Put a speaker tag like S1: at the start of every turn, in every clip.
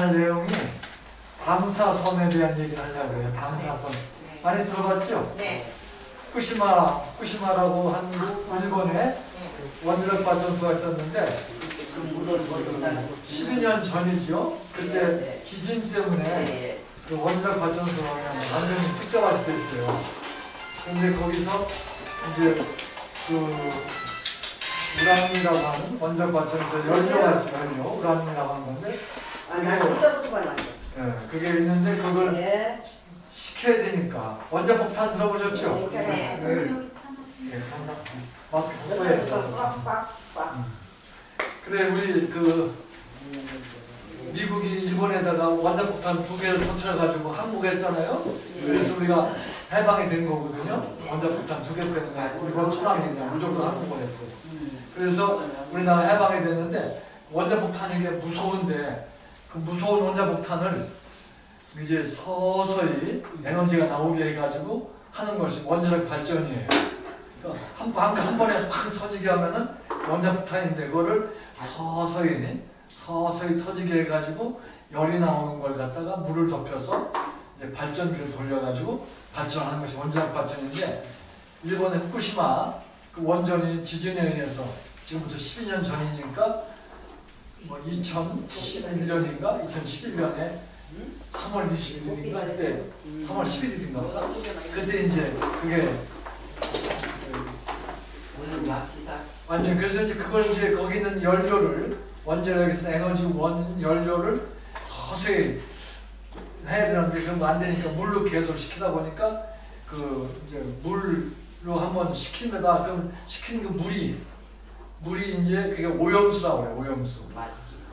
S1: 할 내용이 방사선에 대한 얘기를 하려고 해요. 방사선.
S2: 네.
S1: 많이 들어봤죠?
S2: 네.
S1: 후쿠시마라고 한 일본에
S2: 네.
S1: 원자력 발전소가 있었는데 12년 전이죠. 그때 지진 때문에 그 원자력 발전소가 완전히 습격할 수도 있어요. 그런데 거기서 이제 그 우라늄이라고 하는 원자력 발전소에 연료가 있어요. 우라늄이라고 하는 건데 그게 있는데 그걸 식혀야 되니까 원자폭탄 들어보셨죠?
S2: 네.
S1: 항상 마스크 벗어야 돼요. 그래 우리 그 미국이 일본에다가 원자폭탄 2개를 터뜨려가지고 항복했잖아요. 그래서 우리가 해방이 된 거거든요. 원자폭탄 2개 때문에 일본 천황이 그냥 무조건 항복을 했어요. 그래서 우리나라 해방이 됐는데 원자폭탄이 이게 무서운데 그 무서운 원자폭탄을 이제 서서히 에너지가 나오게 해가지고 하는 것이 원자력 발전이에요. 그러니까 한 번에 팍 터지게 하면은 원자폭탄인데 그거를 서서히 터지게 해가지고 열이 나오는 걸 갖다가 물을 덮여서 이제 발전기를 돌려가지고 발전하는 것이 원자력 발전인데 일본의 후쿠시마 그 원전이 지진에 의해서 지금부터 12년 전이니까 뭐 2011년인가 2011년에 3월 21일인가 그때 3월 11일인가 보다 그때 이제 그게 완전 그래서 이제 그걸 이제 거기 있는 연료를 원자력에서 에너지 원 연료를 서서히 해야 되는데 그런 거 안 되니까 물로 계속 시키다 보니까 그 이제 물로 한번 시킵니다. 그럼 시킨 그 물이 이제 그게 오염수라고 그래요.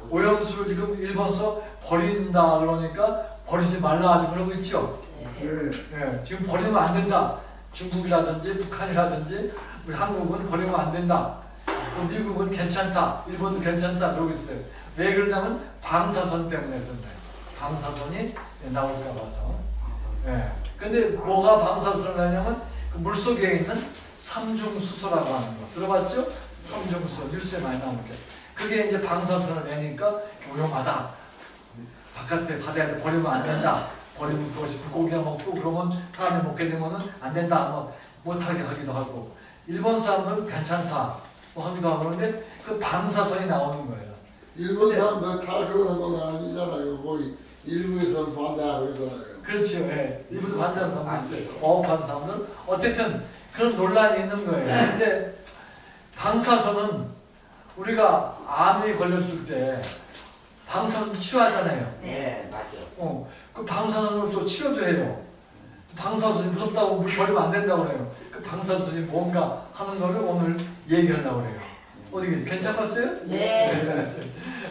S1: 오염수를 지금 일본서 버린다 그러니까 버리지 말라 아직 그러고 있죠. 네, 지금 버리면 안 된다. 중국이라든지 북한이라든지 우리 한국은 버리면 안 된다. 미국은 괜찮다. 일본도 괜찮다. 그러고 있어요. 왜 그러냐면 방사선 때문에 그런다. 방사선이 나올까 봐서. 네. 근데 뭐가 방사선을 하냐면 그 물속에 있는 삼중수소라고 하는 거. 들어봤죠? 삼중수소. 뉴스에 많이 나오는 게. 그게 이제 방사선을 내니까 위험하다. 바깥에 바다에 버리면 안 된다. 버리면 그것이 물고기가 먹고 그러면 사람이 먹게 되면은 안 된다. 뭐 못하게 하기도 하고. 일본 사람들은 괜찮다. 뭐 하기도 하고 그런데 그 방사선이 나오는 거예요.
S3: 일본 사람들 다 그러는 건 아니잖아요. 거기 일부에서 반대하고 그러잖아요.
S1: 그렇죠. 예. 일부도 반대하는 사람도 있어요. 어업하는 사람들. 어쨌든 그런 논란이 있는 거예요. 근데 방사선은 우리가 암이 걸렸을 때 방사선 치료하잖아요.
S2: 네, 맞아요.
S1: 그 방사선을 또 치료도 해요. 방사선이 무섭다고 물 버리면 안 된다고 그래요. 그 방사선이 뭔가 하는 거를 오늘 얘기하려고 그래요. 어디 괜찮았어요?
S2: 네.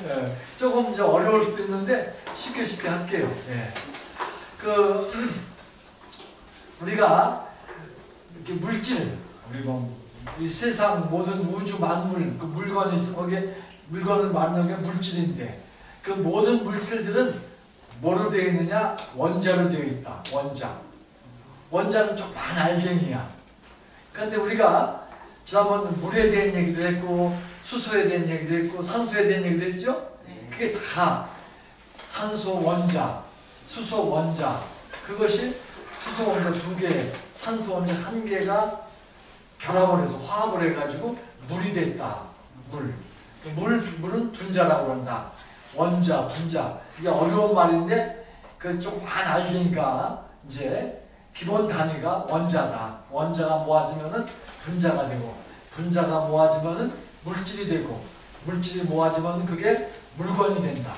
S1: 네. 조금 이제 어려울 수도 있는데 쉽게 할게요. 네. 우리가 이렇게 물질, 그리고 이 세상 모든 우주 만물, 그 물건이 있으면 거기에 물건을 만드는 게 물질인데 그 모든 물질들은 뭐로 되어 있느냐? 원자로 되어 있다. 원자는 조그만 알갱이야. 그런데 우리가 지난번 물에 대한 얘기도 했고 수소에 대한 얘기도 했고 산소에 대한 얘기도 했죠? 그게 다 산소 원자, 수소 원자 그것이 수소 원자 2개, 산소 원자 1개가 결합을 해서 화합을 해가지고 물이 됐다. 물은 분자라고 한다. 원자, 분자. 이게 어려운 말인데 그 조그만 알갱이가 이제 기본 단위가 원자다. 원자가 모아지면은 분자가 되고 분자가 모아지면은 물질이 되고 물질이 모아지면 그게 물건이 된다.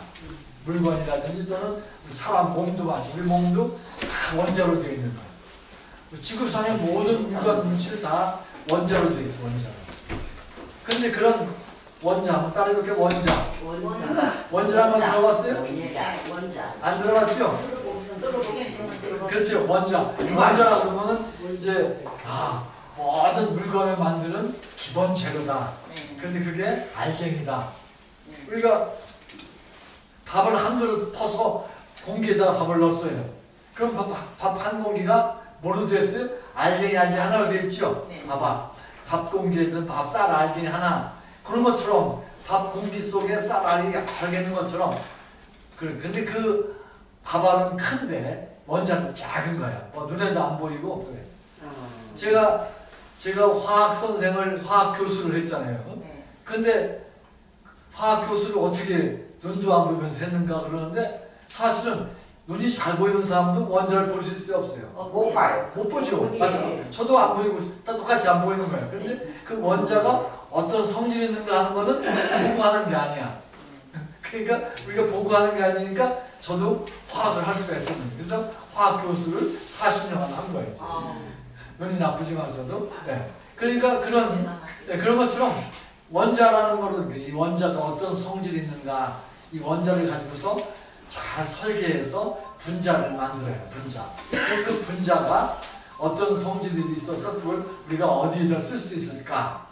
S1: 물건이라든지 또는 사람 몸도 마찬가지. 우리 몸도 다 원자로 되어 있는 거예요. 지구상의 모든 물건 물질 다 원자로 되어 있어. 원자로. 근데 그런 원자 한번 따라 이렇게 원자 한번 들어봤어요? 안 들어봤죠? 그렇죠. 원자라고 하면 이제 모든 물건을 만드는 기본 재료다. 근데 그게 알갱이다. 우리가 밥을 한 그릇 퍼서 공기에다가 밥을 넣었어요. 그럼 밥 한 공기가 뭐로 됐어요? 알갱이 하나로 되어 있죠? 밥 공기에서는 쌀 알갱이 하나. 그런 것처럼 밥 공기 속에 쌀 알갱이 여러 개 있는 것처럼 근데 그 밥알은 큰데 원자는 작은 거야. 눈에도 안 보이고 그래. 제가 화학 교수를 했잖아요.
S4: 네.
S1: 근데 화학 교수를 어떻게 눈도 안 보면서 했는가 그러는데 사실은 눈이 잘 보이는 사람도 원자를 볼 수 있어요, 없어요?
S2: 못 봐요.
S1: 못 보죠. 맞아요. 저도 안 보이고 다 똑같이 안 보이는 거예요. 그런데 그 원자가 어떤 성질이 있는가 하는 거는 보고하는 게 아니야. 그러니까 우리가 보고하는 게 아니니까 저도 화학을 할 수가 있었는데 그래서 화학 교수를 40년간 한 거예요. 눈이 나쁘지만서도. 네. 그러니까 그런 것처럼 원자라는 거는 이 원자가 어떤 성질이 있는가 이 원자를 가지고서 잘 설계해서 분자를 만들어요. 분자. 그 분자가 어떤 성질이 있어서 그걸 우리가 어디에다 쓸 수 있을까?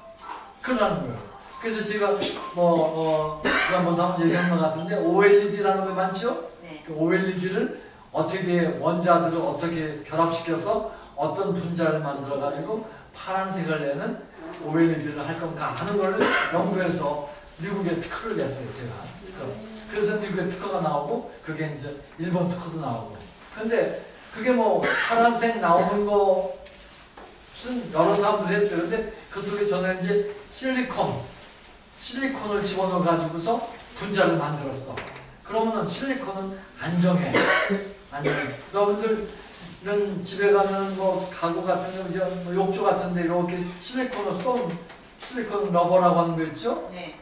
S1: 그러는 거예요. 그래서 제가 지난번에 한번 얘기한 것 같은데 OLED라는 거 많죠?
S4: 네.
S1: 그 OLED를 어떻게 원자들을 어떻게 결합시켜서 어떤 분자를 만들어 가지고 파란색을 내는 OLED를 할 건가 하는 걸 연구해서 미국에 특허를 냈어요. 제가 특허. 그래서 미국에 특허가 나오고 그게 이제 일본 특허도 나오고. 근데 그게 뭐 파란색 나오는 거 무슨 여러 사람들이 했어요. 근데 그 속에 저는 이제 실리콘을 집어넣어 가지고서 분자를 만들었어. 그러면은 실리콘은 안정해. 여러분들은 집에 가면 뭐 가구 같은 거, 뭐 욕조 같은데 이렇게 실리콘을 쏜 실리콘 러버라고 하는 거 있죠?
S4: 네.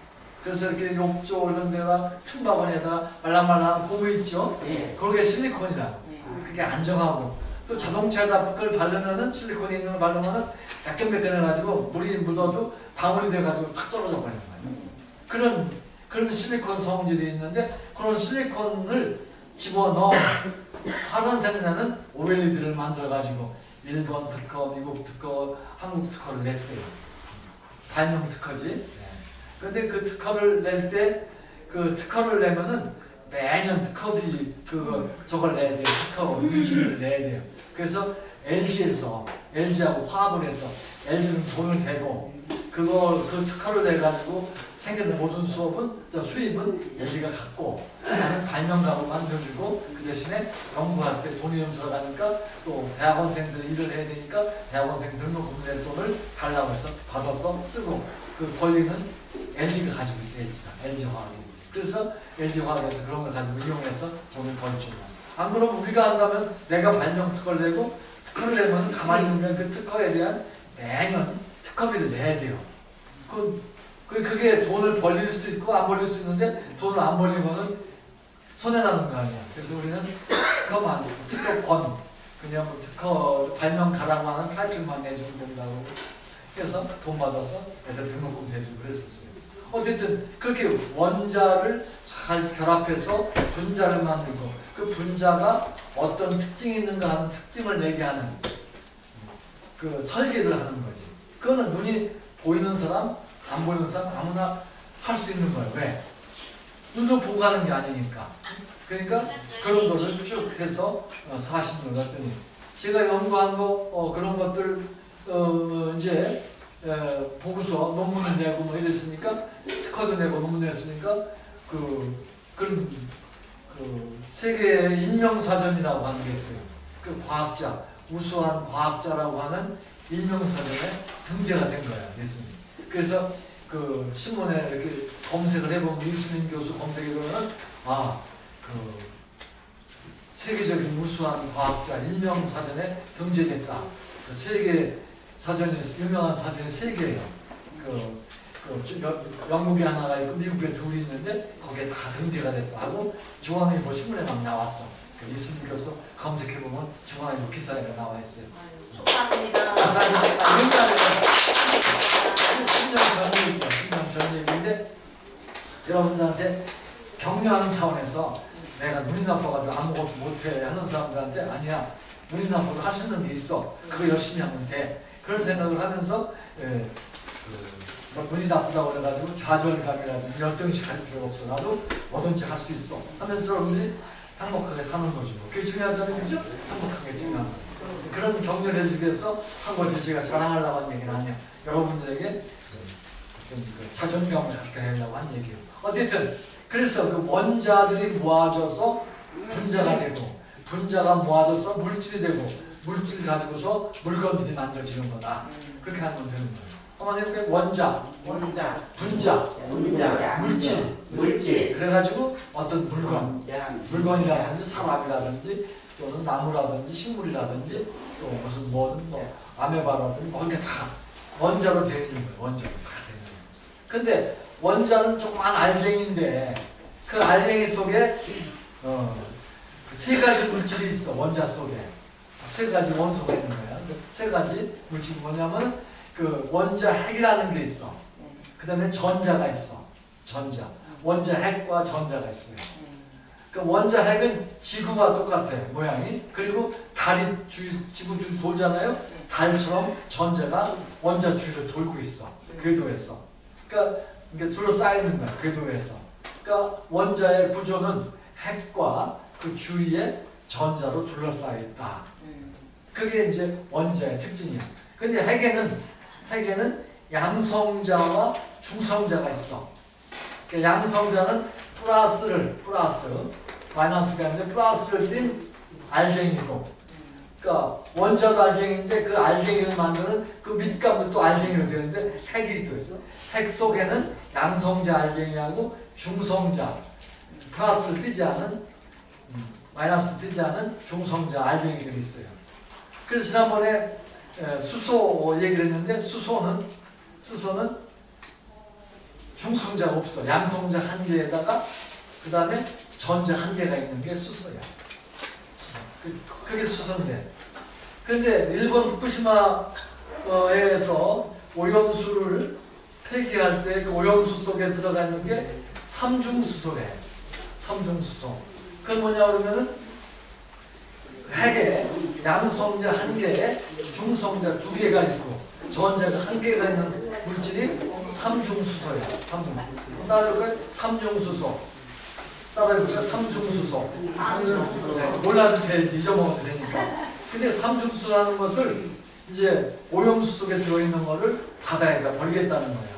S1: 그래서 이렇게 욕조 이런 데다 틈바구니에다가 말랑말랑한 고무 있죠?
S2: 예.
S1: 그게 실리콘이라.
S4: 네.
S1: 그게 안정하고 또 자동차에다 그걸 바르면은 실리콘이 있는 걸 바르면은 매끈매끈해가지고 물이 묻어도 방울이 돼가지고 탁 떨어져 버리는 거예요. 그런 실리콘 성질이 있는데 그런 실리콘을 집어넣어 파란색 나는 OLED를 만들어가지고 일본 특허, 미국 특허, 한국 특허를 냈어요. 발명 특허지. 근데 그 특허를 낼 때 그 특허를 내면은 매년 특허비 저걸 내야 돼요. 특허 유지비를 내야 돼요. 그래서 LG하고 화합을 해서 LG는 돈을 대고 그 특허를 내 가지고 생기는 모든 수입은 LG가 갖고 나는 발명가로만 해주고 그 대신에 연구할 때 돈이 좀 들어가니까 또 대학원생들이 일을 해야 되니까 대학원생 등록금 낼 돈을 달라고 해서 받아서 쓰고 그 권리는 LG가 가지고 있어요. LG화학이. 그래서 LG화학에서 그런 걸 가지고 이용해서 돈을 벌죠. 안 그러면 우리가 한다면 내가 발명 특허를 내고 특허를 내면 가만히 있는 그 특허에 대한 매년 특허비를 내야 돼요. 그게 돈을 벌릴 수도 있고 안 벌릴 수 있는데 돈을 안 벌리면은 손해나는 거 아니야. 그래서 우리는 특허만, 특허권, 그냥 뭐 특허 발명가라고 하는 타이틀만 내주면 된다고 해서 돈 받아서 애들 등록금 대주고 그랬었어요. 어쨌든 그렇게 원자를 잘 결합해서 분자를 만들고 그 분자가 어떤 특징이 있는가 하는 특징을 내게 하는 그 설계를 하는 거지. 그거는 눈이 보이는 사람, 안 보이는 사람 아무나 할 수 있는 거예요. 왜? 눈으로 보고 가는 게 아니니까. 그러니까 그런 거를 쭉 해서 40년 했더니 제가 연구한 거 그런 것들 이제 보고서 논문을 내고 뭐 이랬으니까 특허도 내고 논문 냈으니까 그런 세계 인명사전이라고 하는 게 있어요. 그 과학자, 우수한 과학자라고 하는 인명사전에 등재가 된 거야, 예수님. 그래서 그 신문에 이렇게 검색을 해보면 이수민 교수 검색해보면 세계적인 우수한 과학자 인명사전에 등재됐다. 그 세계 사전에서 유명한 사전이 3개예요. 영국에 하나가 있고 미국에 둘이 있는데 거기에 다 등재가 됐다 하고 중앙일보 신문에 막 나왔어. 그 이수민 교수 검색해보면 중앙일보 기사에 나와 있어요.
S4: 축하합니다.
S1: 10년 전 얘기인데 여러분들한테 격려하는 차원에서 내가 눈이 나빠가지고 아무것도 못해 하는 사람들한테 아니야. 눈이 나빠도 할 수 있는 게 있어. 그거 열심히 하면 돼. 그런 생각을 하면서 눈이 나쁘다고 그래가지고 좌절감이라든지 열등식 할 필요가 없어. 나도 뭐든지 할 수 있어 하면서 여러분들이 행복하게 사는 거죠. 그게 중요하잖아요. 그죠? 행복하게 중요한 거. 그런 격려를 해주기 위해서 한 거지. 제가 자랑하려고 한 얘기는 아니야. 여러분들에게 좀 자존감을 갖게 하려고 한 얘기예요. 어쨌든 그래서 그 원자들이 모아져서 분자가 되고 분자가 모아져서 물질이 되고 물질 가지고서 물건들이 만들어지는 거다. 그렇게 하면 되는 거예요. 한번 해볼게요. 원자,
S2: 원자,
S1: 분자,
S2: 분자, 물질.
S1: 그래가지고 어떤 물건이라든지 사람이라든지 또는 나무라든지 식물이라든지 또 무슨 뭐 아메바라든지 뭐 이게 다 원자로 되어 있는 거예요. 원자로 다 되어 있는 거예요. 근데 원자는 조그만 알갱이인데 그 알갱이 속에 세 가지 물질이 있어. 원자 속에 세 가지 원소가 있는 거야. 세 가지 물질이 뭐냐면 그 원자 핵이라는 게 있어. 그 다음에 전자가 있어. 전자. 원자 핵과 전자가 있어요. 그 원자 핵은 지구와 똑같아 모양이. 그리고 달이 지구 주위를 돌잖아요. 달처럼 전자가 원자 주위를 돌고 있어. 궤도에서. 그러니까 이게 둘러싸이는 거야. 궤도에서. 그러니까 원자의 구조는 핵과 그 주위에 전자로 둘러싸여 있다. 그게 이제 원자의 특징이야. 근데 핵에는 양성자와 중성자가 있어. 그러니까 양성자는 마이너스가 있는데 플러스를 띤 알갱이고, 그러니까 원자도 알갱이인데 그 알갱이를 만드는 그 밑감도 또 알갱이로 되는데 핵이 또 있어. 핵 속에는 양성자 알갱이하고 중성자, 플러스를 띄지 않은 마이너스를 띄지 않은 중성자 알갱이들이 있어요. 그래서 지난번에 수소 얘기를 했는데 수소는 중성자가 없어. 양성자 한 개에다가 그 다음에 전자 한 개가 있는 게 수소야. 수소. 그게 수소인데. 근데 일본 후쿠시마에서 오염수를 폐기할 때 그 오염수 속에 들어가 있는 게 삼중수소래. 삼중수소. 그건 뭐냐 그러면은 핵에 양성자 한 개에 중성자 두 개가 있고 전자가 한 개가 있는 물질이 삼중수소야. 따라해볼까요? 삼중수소. 따라해볼까요? 삼중수소. 네, 몰라도 돼. 잊어먹어도 되니까. 근데 삼중수소라는 것을 이제 오염수 속에 들어있는 거를 바다에다 버리겠다는 거야.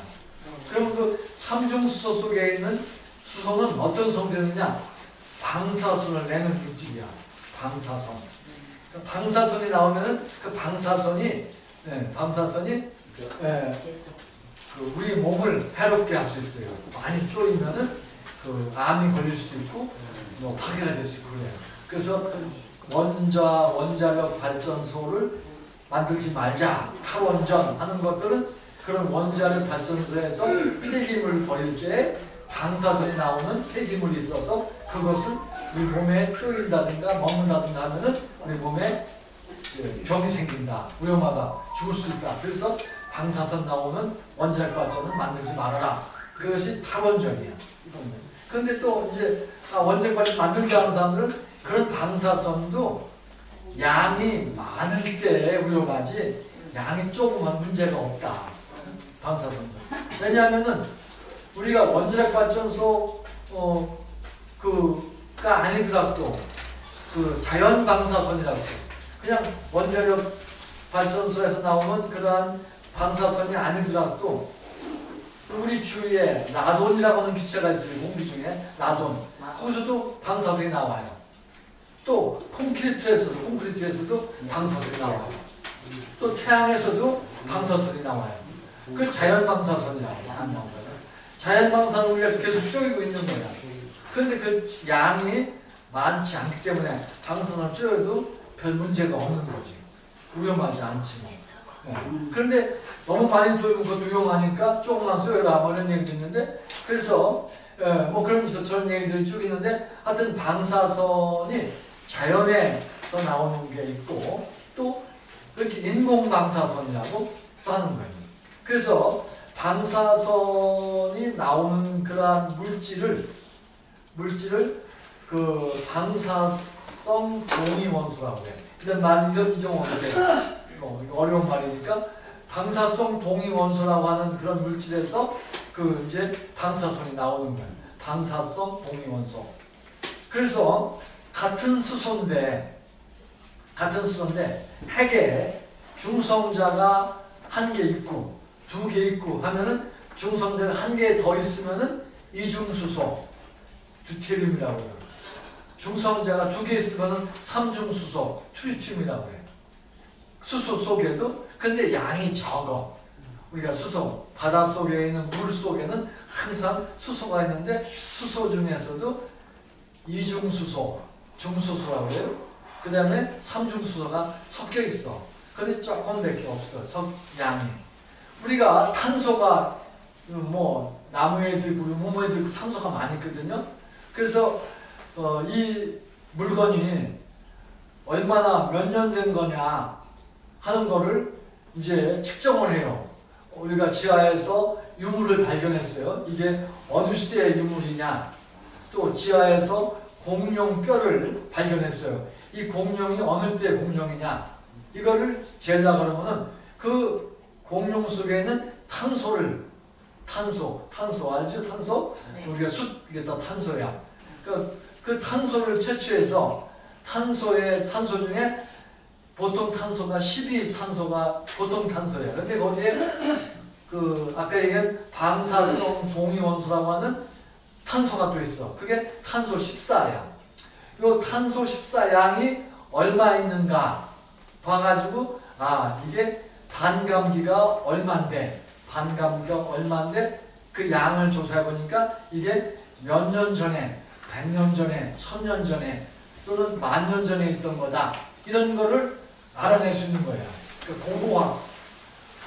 S1: 그러면 그 삼중수소 속에 있는 수소는 어떤 성질이냐? 방사선을 내는 물질이야. 방사선. 방사선이 나오면은 그 방사선이 그 우리 몸을 해롭게 할 수 있어요. 많이 쪼이면은 그 암이 걸릴 수도 있고 뭐 파괴가 될 수 있고 그래요. 그래서 원자력 발전소를 만들지 말자. 탈원전 하는 것들은 그런 원자력 발전소에서 폐기물 버릴 때 방사선이 나오는 폐기물이 있어서 그것을 우리 몸에 쪼인다든가 먹는다든가 하면은 우리 몸에 병이 생긴다. 위험하다. 죽을 수 있다. 그래서 방사선 나오는 원자력 발전은 만들지 말아라. 그것이 탈원전이야. 그런데 또 이제 원자력 발전 만들지 않은 사람들은 그런 방사선도 양이 많을 때 위험하지 양이 조금만 문제가 없다. 방사선도. 왜냐하면은 우리가 원자력 발전소 가 아니더라도 그 자연 방사선이라고 해요. 그냥 원자력 발전소에서 나오는 그러한 방사선이 아니더라도 우리 주위에 라돈이라고 하는 기체가 있어요. 공기 중에 라돈. 거기서도 방사선이 나와요. 또 콘크리트에서도 방사선이 나와요. 또 태양에서도 방사선이 나와요. 그걸 자연 방사선이라고 하는 거예요. 자연 방사선은 우리가 계속 쪼이고 있는 거야. 그런데 그 양이 많지 않기 때문에 방사선을 쪼여도 별 문제가 없는 거지. 위험하지 않지 뭐. 그런데 너무 많이 쏘이면 그것도 위험하니까 조금만 쏘여라 뭐 이런 얘기도 있는데 그래서 뭐 저런 얘기들이 쭉 있는데 하여튼 방사선이 자연에서 나오는 게 있고 또 그렇게 인공 방사선이라고 또 하는 거예요. 그래서 방사선이 나오는 그러한 물질을 그 방사성 동위원소라고 해요. 이런 말 잊어먹어도 어려운 말이니까 방사성 동위원소라고 하는 그런 물질에서 그 이제 방사선이 나오는 거예요. 방사성 동위원소. 그래서 같은 수소인데 핵에 중성자가 한 개 있고 두 개 있고 하면은 중성자가 한 개 더 있으면은 이중수소. 듀테리움이라고 해요. 중성자가 2개 있으면 삼중수소, 트리튬이라고 해요. 수소 속에도 근데 양이 적어. 우리가 수소, 바닷속에 있는 물 속에는 항상 수소가 있는데 수소 중에서도 이중수소, 중수소라고 해요. 그 다음에 삼중수소가 섞여 있어. 근데 조금밖에 없어, 양이. 우리가 탄소가 뭐 나무에도 있고 모모에도 있고 탄소가 많이 있거든요. 그래서 이 물건이 얼마나 몇 년 된 거냐 하는 거를 이제 측정을 해요. 우리가 지하에서 유물을 발견했어요. 이게 어느 시대의 유물이냐. 또 지하에서 공룡뼈를 발견했어요. 이 공룡이 어느 때 공룡이냐. 이거를 재려고 그러면은 그 공룡 속에 있는 탄소 알죠? 탄소?
S2: 네.
S1: 우리가 이게 다 탄소야. 그 탄소를 채취해서 탄소 중에 보통 탄소가 12탄소가 보통 탄소야. 근데 거기에 그 아까 얘기한 방사성 동위원소라고 하는 탄소가 또 있어. 그게 탄소 14야. 이 탄소 14양이 얼마 있는가 봐가지고 이게 반감기가 얼만데 그 양을 조사해 보니까 이게 몇 년 전에 100년 전에 1000년 전에 또는 10,000년 전에 있던 거다. 이런 거를 알아낼 수 있는 거야. 그러니까 공고학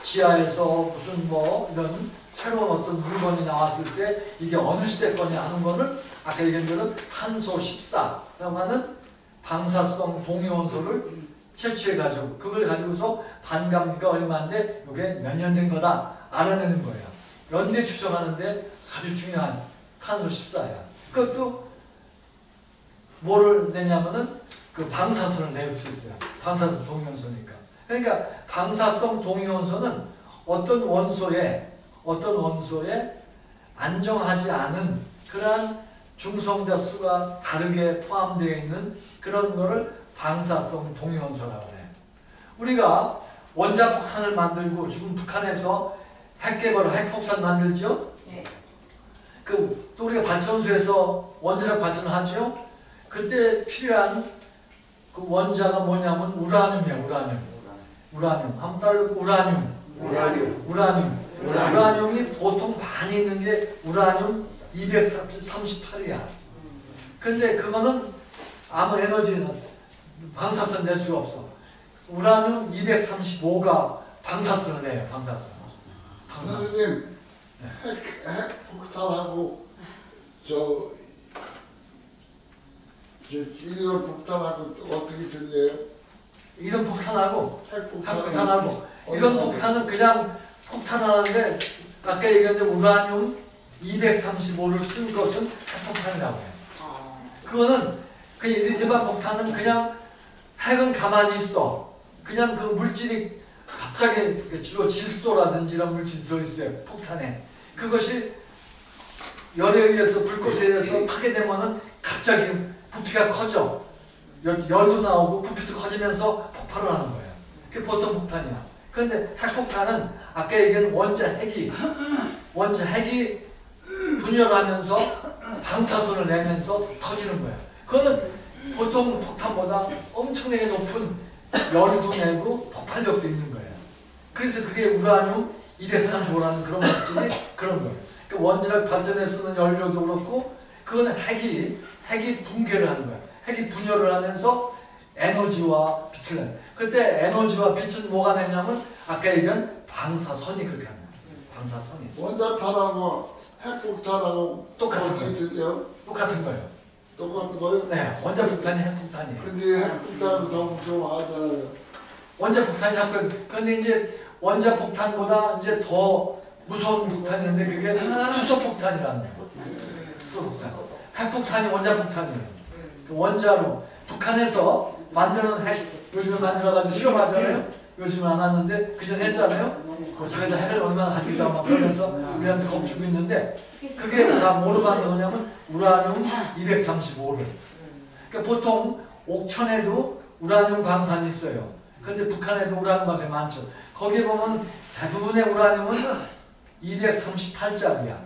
S1: 지하에서 무슨 뭐 이런 새로운 어떤 물건이 나왔을 때 이게 어느 시대 거냐 하는 거를 아까 얘기한 대로 탄소 14라고 하는 방사성 동위원소를 채취해가지고 그걸 가지고서 반감기가 얼마인데 이게 몇 년 된 거다 알아내는 거예요. 연대 추정하는데 아주 중요한 탄소 14야. 그것도 뭐를 내냐면은 그 방사선을 낼 수 있어요. 방사성 동위원소니까. 그러니까 방사성 동위원소는 어떤 원소에 안정하지 않은 그러한 중성자 수가 다르게 포함되어 있는 그런 거를 방사성 동위원소라고 해요. 우리가 원자폭탄을 만들고 지금 북한에서 핵폭탄 만들죠?
S2: 네.
S1: 또 우리가 발전소에서 원자력 발전을 하죠? 그때 필요한 그 원자가 뭐냐면 우라늄이야, 우라늄. 한번 따르고 우라늄이 보통 많이 있는 게 우라늄 238이야. 근데 그거는 아무 에너지는 방사선 낼 수가 없어. 우라늄 235가 방사선을 내요, 방사선.
S3: 선생님, 핵폭탄하고 일본 폭탄하고 어떻게 틀려요?
S1: 이런 폭탄하고
S3: 핵폭탄하고
S1: 이런 폭탄은 그냥 폭탄하는데 아까 얘기했는데 우라늄 235를 쓴 것은 핵폭탄이라고 해요. 그거는 그냥 일반 폭탄은 그냥 핵은 가만히 있어. 그냥 그 물질이 갑자기 주로 질소라든지 이런 물질이 들어있어요. 폭탄에. 그것이 열에 의해서 불꽃에 의해서 타게 되면은 갑자기 부피가 커져. 열도 나오고 부피도 커지면서 폭발을 하는 거예요. 그게 보통 폭탄이야. 그런데 핵폭탄은 아까 얘기한 원자 핵이 분열하면서 방사선을 내면서 터지는 거야. 그거는 보통 폭탄보다 엄청나게 높은 열도 내고 폭발력도 있는 거예요. 그래서 그게 우라늄 235라는 그런 물질이 그런 거예요. 그러니까 원자력 발전에 쓰는 연료도 그렇고 그거는 핵이 붕괴를 하는 거야. 핵이 분열을 하면서 에너지와 빛을 내요. 그때 에너지와 빛은 뭐가 내냐면 아까 얘기한 방사선이 그렇게 하는 거예요. 방사선이.
S3: 원자탄하고 핵폭탄하고
S1: 똑같은
S3: 어떻게 틀려?
S1: 똑같은 거예요.
S3: 똑같은 거요?
S1: 네, 원자폭탄이 핵폭탄이에요.
S3: 근데 핵폭탄은 더 무서워하잖아요.
S1: 원자폭탄이 근데 이제 원자폭탄보다 이제 더 무서운 폭탄이 있는데 그게 수소폭탄이라는 거예요. 수소폭탄. 핵폭탄이 원자폭탄이에요. 그 원자로 북한에서 만드는 핵 요즘에 만들어가지고 실험하잖아요. 요즘은 안 하는데 그전에 했잖아요. 자기들 핵을 얼마나 가지고 있다고 막 그러면서 우리한테 겁주고 있는데 그게 다 뭐로 만든 거냐면 우라늄 235를. 그러니까 보통 옥천에도 우라늄 광산이 있어요. 근데 북한에도 우라늄 광산이 많죠. 거기에 보면 대부분의 우라늄은 238짜리야.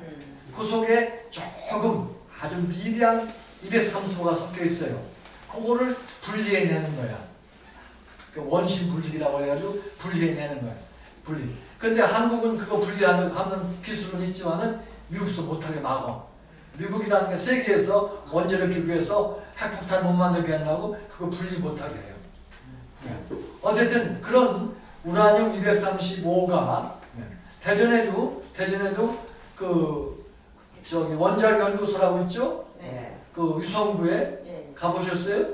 S1: 그 속에 조금 아주 미량 235가 섞여 있어요. 그거를 분리해내는 거야. 원심 분리라고 해가지고 분리해내는 거야. 분리. 근데 한국은 그거 분리하는 기술은 있지만은 미국도 못하게 막아. 미국이라는 게 세계에서 원자력 기구에서 핵폭탄 못 만들게 하려고 그거 분리 못하게 해요. 어쨌든 그런 우라늄 235가 대전에도 그 저기 원자력 연구소라고 있죠?
S2: 네.
S1: 그 유성구에
S4: 네.
S1: 가보셨어요?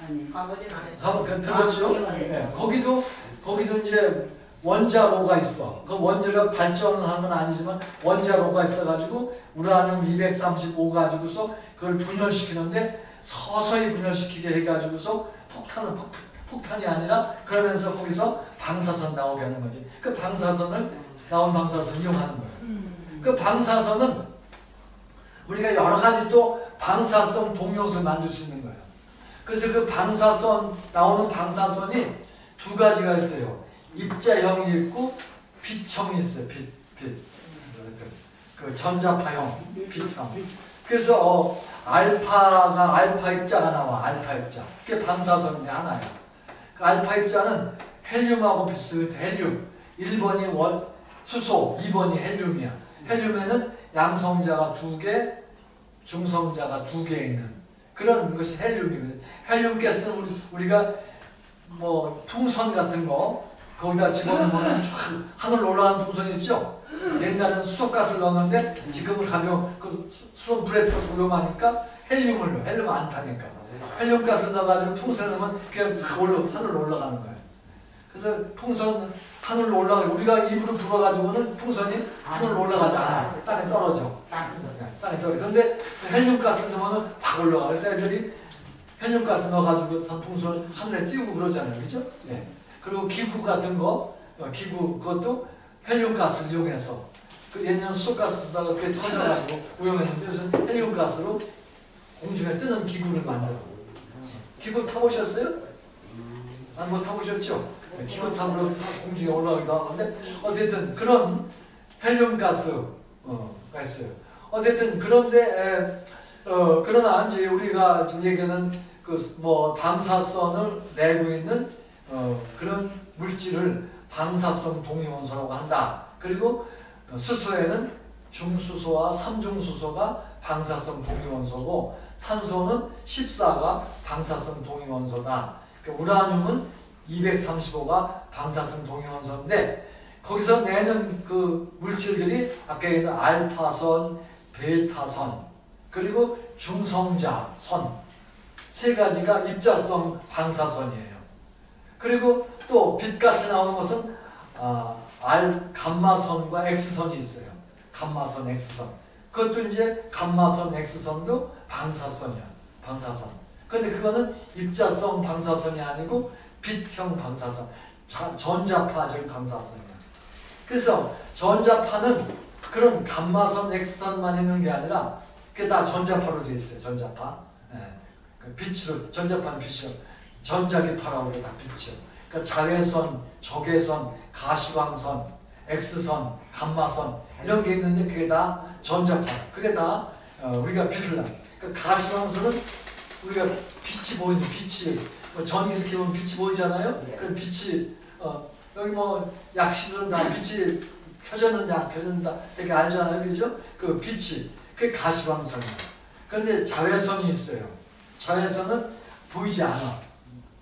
S4: 아니, 가보진 않았어요.
S1: 들었죠? 네. 거기도 이제 원자로가 있어. 그 원자력 발전을 한 건 아니지만 원자로가 있어가지고 우라늄 235 가지고서 그걸 분열시키는데 서서히 분열시키게 해가지고서 폭탄이 아니라 그러면서 거기서 방사선 나오게 하는 거지. 그 방사선을 나온 방사선 이용하는 거예요. 그 방사선은 우리가 여러 가지 또 방사성 동위원소를 만들 수 있는 거예요. 그래서 그 나오는 방사선이 두 가지가 있어요. 입자형이 있고 빛형이 있어요. 빛. 그 전자파형, 빛형. 그래서 알파 입자가 나와. 알파 입자. 그게 방사선의 하나야. 그 알파 입자는 헬륨하고 비슷해. 헬륨. 1번이 수소, 2번이 헬륨이야. 헬륨에는 양성자가 2개, 중성자가 2개 있는 그런 것이 헬륨이거든. 헬륨 가스는 우리가 뭐 풍선 같은 거 거기다 집어넣으면 쫙 하늘로 올라가는 풍선 있죠? 옛날에는 수소가스를 넣었는데 지금은 그 수소 불에 타서 위험하니까 헬륨을 넣어. 헬륨 안 타니까. 헬륨가스 넣어가지고 풍선에 넣으면 그냥 하늘로 올라가는 거예요. 그래서 풍선 하늘로 올라가고 우리가 입으로 불어가지고는 풍선이 하늘로 올라가지 않아요. 땅에 떨어져. 땅에 떨어져. 그런데 헬륨가스 넣으면 확 올라가. 그래서 애들이 헬륨가스 넣어가지고 풍선을 하늘에 띄우고 그러잖아요. 그죠? 네. 그리고 기구 같은 거, 그것도 헬륨가스를 이용해서 옛날 수소가스 쓰다가 그게 터져가지고 위험했는데 그래서 헬륨가스로 공중에 뜨는 기구를 만들어. 기구 타보셨어요? 못 타보셨죠? 기구 타고 공중에 올라가기도 하는데 어쨌든 그런 헬륨가스가 있어요. 어쨌든 그런데 그러나 이제 우리가 지금 얘기하는 그 뭐 방사선을 내고 있는 그런 물질을 방사성 동위원소라고 한다. 그리고 수소에는 중수소와 삼중수소가 방사성 동위원소고 탄소는 14가 방사성 동위원소다. 그러니까 우라늄은 235가 방사성 동위원소인데 거기서 내는 그 물질들이 아까 얘기한 알파선, 베타선, 그리고 중성자선 세 가지가 입자성 방사선이에요. 그리고 또 빛같이 나오는 것은 감마선과 X선이 있어요. 감마선, X선. 그것도 이제 감마선, X선도 방사선이야. 방사선. 그런데 그거는 입자성 방사선이 아니고 빛형 방사선. 전자파적 방사선이야. 그래서 전자파는 그런 감마선, X선만 있는 게 아니라 그게 다 전자파로 되어 있어요. 전자파. 네. 그 빛으로, 전자파는 빛이요. 전자기파라고 다 빛이요. 그러니까 자외선, 적외선, 가시광선, X선, 감마선 이런 게 있는데 그게 다 전자파. 그게 다 우리가 빛을 나. 그러니까 가시광선은 우리가 빛이 보이는 빛이 전기를 켜면 빛이 보이잖아요. 그 빛이 여기 뭐 약시들은 다 빛이 켜졌는지 안 켜졌는지 되게 알잖아요, 그죠? 그 빛이 그게 가시광선이에요. 그런데 자외선이 있어요. 자외선은 보이지 않아.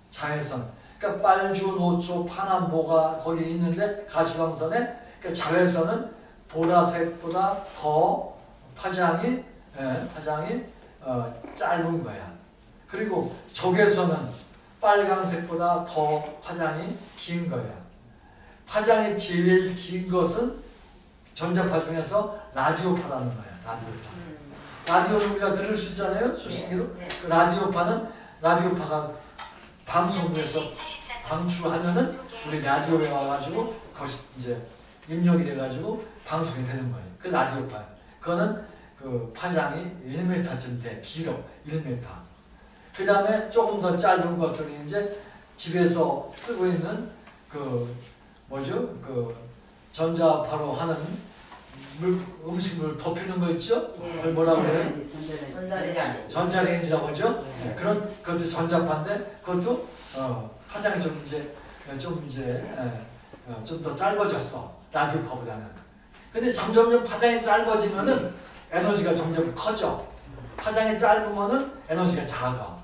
S1: 자외선. 그러니까 빨주, 노초, 파남보가 거기 있는데 가시광선에 그러니까 자외선은 보라색보다 더 파장이 짧은 거야. 그리고 적외선은 빨강색보다 더 파장이 긴 거야. 파장이 제일 긴 것은 전자파 중에서 라디오파라는 거야. 라디오는 우리가 들을 수 있잖아요. 수신기로. 그 라디오파가 방송국에서 방출하면은 우리 라디오에 와가지고 그것이 이제 입력이 돼가지고 방송이 되는 거예요. 그 라디오파. 그거는 그 파장이 1m쯤 돼. 길어. 1m. 그 다음에 조금 더 짧은 것들이 이제 집에서 쓰고 있는 그 뭐죠? 그 전자파로 하는 음식물 덮이는 거 있죠?
S4: 예.
S1: 그걸 뭐라고 그래요?
S4: 전자레인지.
S1: 전자레인지라고 하죠?
S4: 네.
S1: 그런 그것도 전자파인데 그것도 파장이 좀 더 짧아졌어. 라디오파보다는. 근데 점점점 파장이 짧아지면은 에너지가 점점 커져. 파장이 짧으면은 에너지가 작아.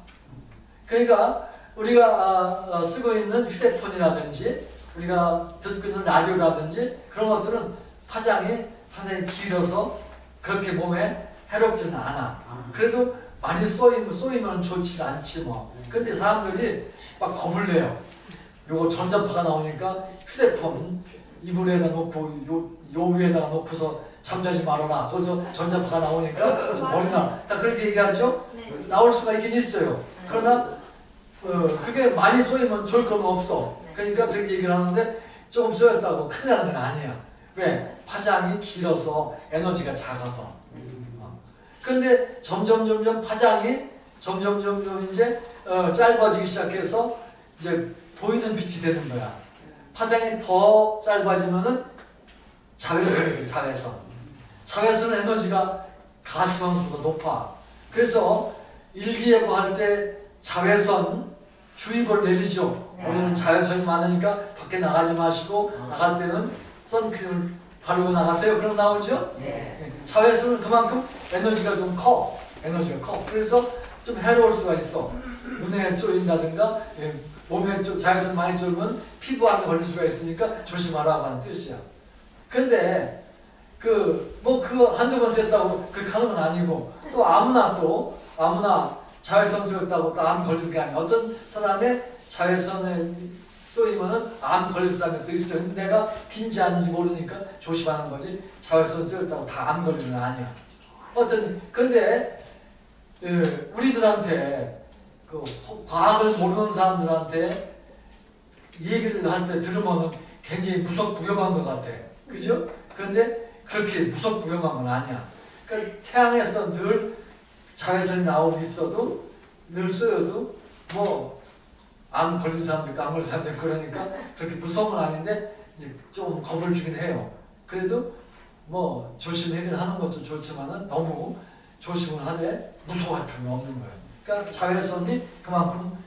S1: 그러니까 우리가 쓰고 있는 휴대폰이라든지 우리가 듣고 있는 라디오라든지 그런 것들은 파장이 상당히 길어서 그렇게 몸에 해롭지는 않아. 그래도 많이 쏘이면 좋지가 않지 뭐. 근데 사람들이 막 겁을 내요. 요거 전자파가 나오니까 휴대폰 이불에다 놓고 요 위에다가 놓고서 잠자지 말아라. 거기서 전자파가 나오니까 머리나 다 그렇게 얘기하죠. 나올 수가 있긴 있어요. 그러나 그게 많이 쏘이면 좋을 건 없어. 그러니까 그렇게 얘기를 하는데 조금 쏘였다고 큰일 나는 건 아니야. 왜? 파장이 길어서 에너지가 작아서. 근데 점점 파장이 점점 이제 짧아지기 시작해서 이제 보이는 빛이 되는 거야. 파장이 더 짧아지면은 자외선이 돼, 자외선. 자외선 에너지가 가시방수보다 높아. 그래서 일기예보 할 때 자외선 주의보를 내리죠. 오늘은 자외선이 많으니까 밖에 나가지 마시고 나갈 때는 선크림을 바르고 나가세요. 그럼 나오죠?
S4: 네.
S1: 자외선은 그만큼 에너지가 좀 커. 에너지가 커. 그래서 좀 해로울 수가 있어. 눈에 쪼인다든가 몸에 자외선 많이 쪼이면 피부암에 걸릴 수가 있으니까 조심하라고 하는 뜻이야. 근데 그거 한두 번 쐈다고 그렇게 하는 건 아니고 또 아무나 자외선 쏘였다고 또 암 걸리는 게 아니야. 어떤 사람의 자외선에 쏘이면은 암 걸릴 사람이 또 있어요. 근데 내가 빈지 아닌지 모르니까 조심하는 거지. 자외선 쏘였다고 다 암 걸리는 건 아니야. 근데 우리들한테 그 과학을 모르는 사람들한테 얘기를 할 때 들으면은 굉장히 무섭고 위험한 것 같아. 그죠? 근데 그렇게 무섭고 위험한 건 아니야. 그러니까 태양에서 늘 자외선이 나오고 있어도 늘 쏘여도 뭐 암 걸린 사람도 있고 안 걸린 사람도 있고 그러니까 그렇게 무서운 건 아닌데 좀 겁을 주긴 해요. 그래도 뭐 조심하긴 하는 것도 좋지만은 너무 조심을 하되 무서워할 필요는 없는 거예요. 그러니까 자외선이 그만큼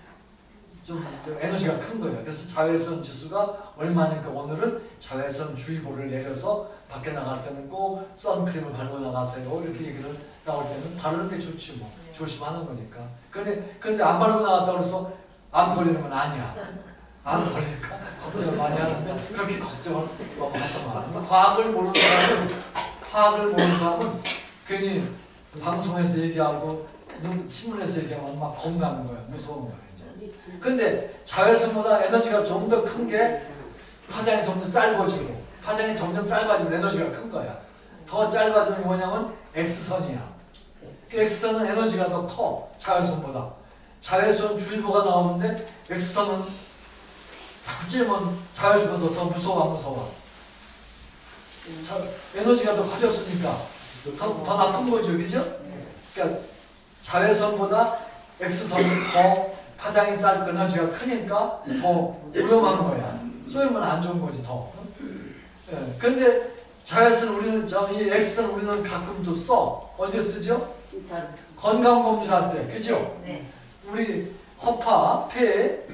S1: 좀 에너지가 큰 거예요. 그래서 자외선 지수가 얼마니까 오늘은 자외선 주의보를 내려서 밖에 나갈 때는 꼭 선크림을 바르고 나가세요. 이렇게 얘기를 나올 때는 바르는 게 좋지 뭐. 조심하는 거니까. 근데 안 바르고 나갔다고 해서 암 걸리는 건 아니야. 암 걸리니까 걱정을 많이 하는데 그렇게 걱정을 너무 하지 마. 과학을 모르는 사람은 괜히 방송에서 얘기하고 신문에서 얘기하면 막 겁나는 거야. 무서운 거야. 근데 자외선보다 에너지가 좀 더 큰 게 파장이 점점 짧아지고 파장이 점점 짧아지면 에너지가 큰 거야. 더 짧아지는 게 뭐냐면 X선이야. 그 X선은 에너지가 더 커. 자외선보다. 자외선 주의보가 나오는데 X선은 자외선보다 더 무서워 안 무서워? 에너지가 더 커졌으니까 더 나쁜 거죠. 그죠? 그러니까 자외선보다 X선이 더 파장이 짧고 에너지가 크니까 더 위험한 거야. 쏘이면 안 좋은 거지 더. 근데 자외선 우리는 이 X선 우리는 가끔도 써. 언제 쓰죠? 건강검진할 때, 그죠?
S4: 네.
S1: 우리 허파, 폐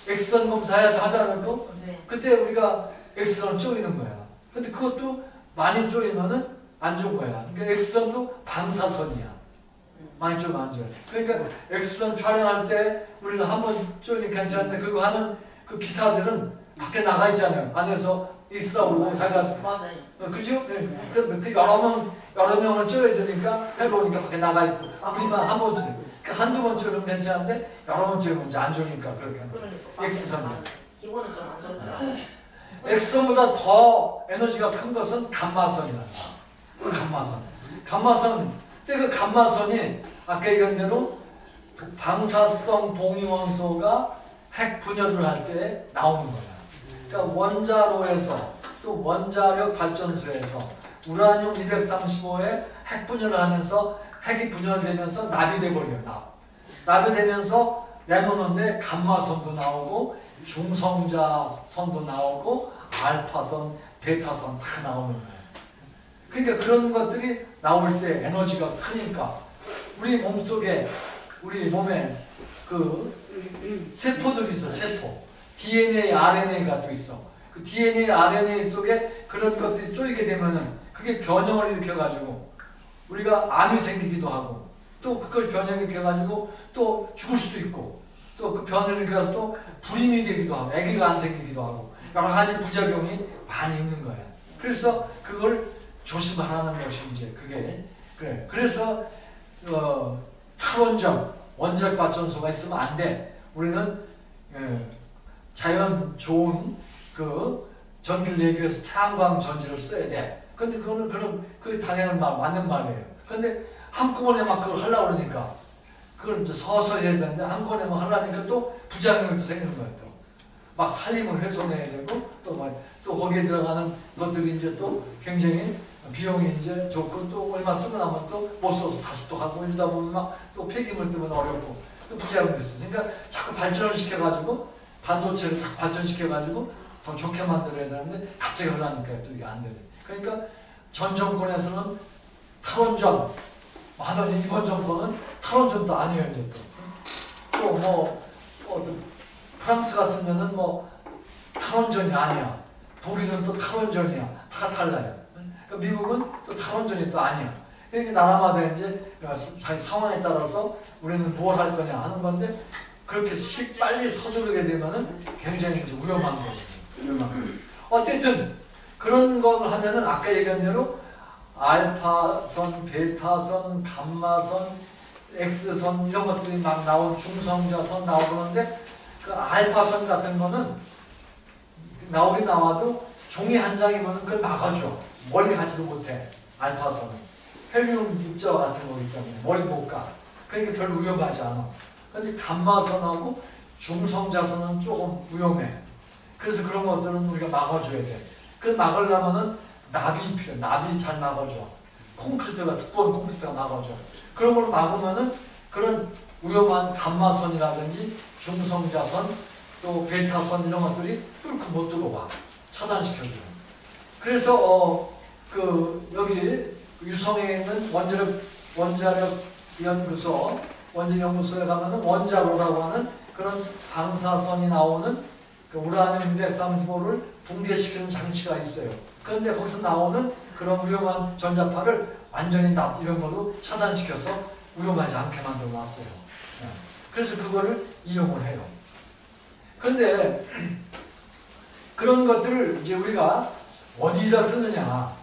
S1: X선 검사해야지 하잖아요.
S4: 네.
S1: 그때 우리가 X선 쪼이는 거야. 근데 그것도 많이 쪼이면은 안 좋은 거야. 그러니까 X선도 방사선이야. 많이 좀 안 좋아요. 그러니까 X선 촬영할 때 우리는 한번 쪼이면 괜찮은데 그거 하는 그 기사들은 밖에 나가 있잖아요. 안에서 있어오고 자기가
S4: 맞아요.
S1: 그죠? 그 여러 명을 쪼여야 되니까 해보니까 밖에 나가 있고 우리만 한 번 쪼여. 한두 번 쪼이면 괜찮은데 여러 번 쪼이면 이제 안 좋으니까 그렇게 하는 거예요. X선.
S4: 기본은 좀 안 좋죠.
S1: X선보다 더 에너지가 큰 것은 감마선이라는 거예요. 감마선. 그 감마선이 아까 얘기한 대로 방사성 동위원소가 핵 분열을 할 때 나오는 거야. 그러니까 원자로에서 또 원자력 발전소에서 우라늄 235에 핵 분열을 하면서 핵이 분열되면서 납이돼 버려요. 납이되면서 내놓는데 감마선도 나오고 중성자선도 나오고 알파선, 베타선 다 나오는 거예요. 그러니까 그런 것들이 나올 때 에너지가 크니까 우리 몸속에 우리 몸에 그 세포들이 있어. 세포 DNA, RNA가 또 있어. 그 DNA, RNA 속에 그런 것들이 쪼이게 되면은 그게 변형을 일으켜가지고 우리가 암이 생기기도 하고 또 그걸 변형을 일으켜가지고 또 죽을 수도 있고 또 그 변형을 일으켜서 또 불임이 되기도 하고 아기가 안 생기기도 하고 여러 가지 부작용이 많이 있는 거야. 그래서 그걸 조심하라는 것이 이제 그게 그래. 그래서 탈원전 원자력 발전소가 있으면 안 돼. 우리는 자연 좋은 그 전기를 내기 위해서 태양광 전지를 써야 돼. 근데 그거는 그게 당연한 말, 맞는 말이에요. 근데 한꺼번에 막 그걸 하려고 그러니까 그걸 이제 서서히 해야 되는데 한꺼번에 막 하려니까 또 부작용이 또 생기는 거예요. 또 막 살림을 훼손해야 되고 또 거기에 들어가는 것들이 이제 또 굉장히 비용이 이제 좋고 또 얼마 쓰고 나면 또 못 써서 다시 또 하고 이러다 보면 막 또 폐기물 뜨면 어렵고 또 부작용이 됐어요. 그러니까 자꾸 발전을 시켜가지고 반도체를 자꾸 발전시켜가지고 더 좋게 만들어야 되는데 갑자기 하려니까 또 이게 안 되네. 그러니까 전 정권에서는 탈원전 하더니 이번 정권은 탈원전도 아니에요. 이제 또 프랑스 같은 데는 뭐 탈원전이 아니야. 독일은 또 탈원전이야. 다 달라요. 그러니까 미국은 또 탈원전이 또 아니야. 그러니까 나라마다 이제 자기 상황에 따라서 우리는 뭘 할 거냐 하는 건데 그렇게 빨리 서두르게 되면은 굉장히 이제 위험한 거죠. 어쨌든 그런 걸 하면은 아까 얘기한 대로 알파선, 베타선, 감마선, X선 이런 것들이 막 나온 중성자선 나오는데 그 알파선 같은 거는 나오긴 나와도 종이 한 장이면 그걸 막아줘. 멀리 가지도 못해. 알파선은 헬륨 입자 같은 거기 때문에 멀리 못 가. 그러니까 별로 위험하지 않아. 근데 감마선하고 중성자선은 조금 위험해. 그래서 그런 것들은 우리가 막아줘야 돼. 그걸 막으려면은 납이 필요해. 납이 잘 막아줘. 콘크리트가 두꺼운 콘크리트가 막아줘. 그런 걸 막으면은 그런 위험한 감마선이라든지 중성자선 또 베타선 이런 것들이 뚫고 못 들어와. 차단시켜줘. 그래서 여기 유성에 있는 원자력 연구소에 가면은 원자로라고 하는 그런 방사선이 나오는 그 우라늄 235를 붕괴시키는 장치가 있어요. 그런데 거기서 나오는 그런 위험한 전자파를 완전히 이런 걸로 차단시켜서 위험하지 않게 만들어 놨어요. 그래서 그거를 이용을 해요. 그런데 그런 것들을 이제 우리가 어디다 쓰느냐.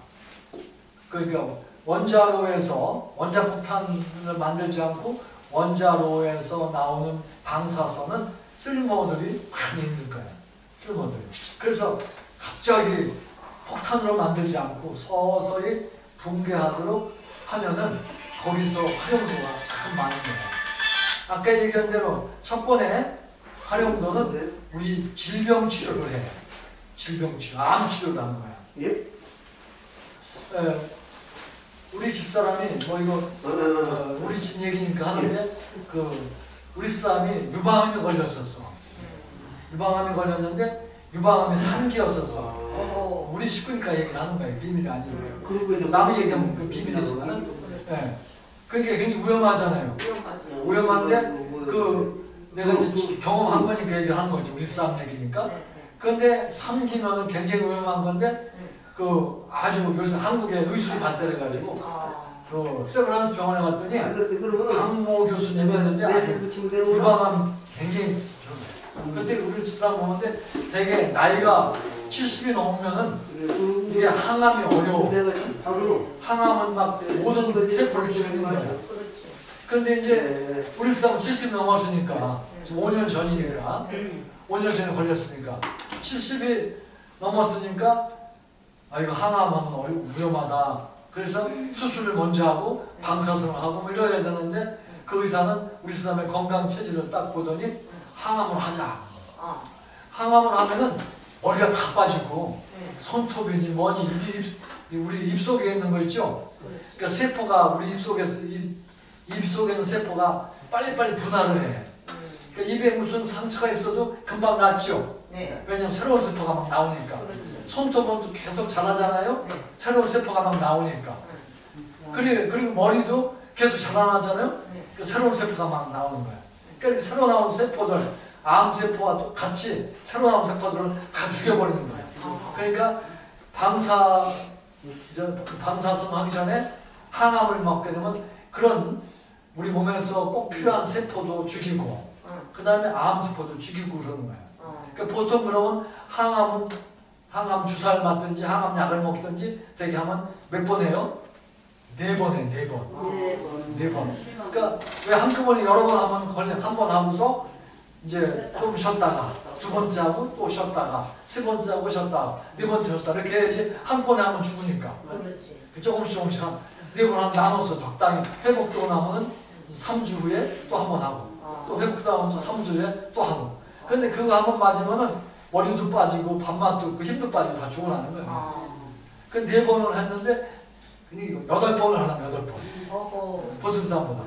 S1: 그러니까 원자로에서 원자폭탄을 만들지 않고 원자로에서 나오는 방사선은 쓸모들이 많이 있는 거예요. 쓸모들이. 그래서 갑자기 폭탄으로 만들지 않고 서서히 붕괴하도록 하면은 거기서 활용도가 참 많은 거예요. 아까 얘기한 대로 첫 번에 활용도는 우리 질병 치료를 해요. 질병 치료, 암 치료를 하는 거야.
S2: 예?
S1: 우리 집사람이 우리 집 얘기니까 하는데 우리 집사람이 유방암이 걸렸었어. 유방암이 걸렸는데 유방암이 3기였었어. 우리 식구니까 얘기를 하는 거예요. 비밀이 아니고. 남의 얘기하면 그 비밀이지만은. 그러니까 굉장히 위험하잖아요. 위험한데 내가 이제 경험한 거니까 얘기를 하는 거지. 우리 집사람 얘기니까. 그런데 3기면은 굉장히 위험한 건데 아주 요새 한국에 의술이 발달해가지고 세브란스 병원에 갔더니 박모 교수님이었는데 아주 유방암 굉장히 그때 우리 집사람 보는데 되게 나이가 70이 넘으면은 이게 항암이 어려워. 항암은 막 모든 세포를 죽이는 거야. 그런데 이제 우리 집사람 70 넘었으니까 지금 5년 전이니까 5년 전에 걸렸으니까 70이 넘었으니까 이거 항암하면 위험하다. 그래서 수술을 먼저 하고 방사선을 하고 뭐 이래야 되는데 그 의사는 우리 사람의 건강 체질을 딱 보더니 항암을 하자. 항암을 하면은 머리가 다 빠지고 손톱이니 뭐니 우리 입속에 있는 거 있죠? 그러니까 세포가 우리 입속에 있는 세포가 빨리빨리 분할을 해. 그러니까 입에 무슨 상처가 있어도 금방 낫죠? 왜냐면 새로운 세포가 막 나오니까. 손톱은 계속 자라잖아요. 새로운 세포가 막 나오니까. 그리고 머리도 계속 자라나잖아요. 그 새로운 세포가 막 나오는 거예요. 그러니까 새로 나온 세포들, 암세포와 똑같이 새로 나온 세포들을 다 죽여버리는 거예요. 그러니까 방사선 하기 전에 항암을 먹게 되면 그런 우리 몸에서 꼭 필요한 세포도 죽이고 그 다음에 암세포도 죽이고 그러는 거예요. 그러니까 보통 그러면 항암 주사를 맞든지 항암약을 먹든지 되게 하면 몇 번 해요? 4번 해, 4번. 4번. 그러니까 왜 한꺼번에 여러 번 하면 한 번 하고서 이제 좀 쉬었다가 두 번째 하고 또 쉬었다가 세 번째 하고 쉬었다가 네 번째 쉬었다 이렇게 해야지 한 번에 하면 죽으니까. 조금씩 한 4번 나눠서 적당히 회복되고 나면 3주 후에 또 한 번 하고 또 회복되고 나면 또 3주 후에 또 하고. 근데 그거 한 번 맞으면은 머리도 빠지고 밥맛도 없고 힘도 빠지고 다 죽어나는 거예요. 그 4번을 했는데 8번을 하려면 8번. 보통 사람보다.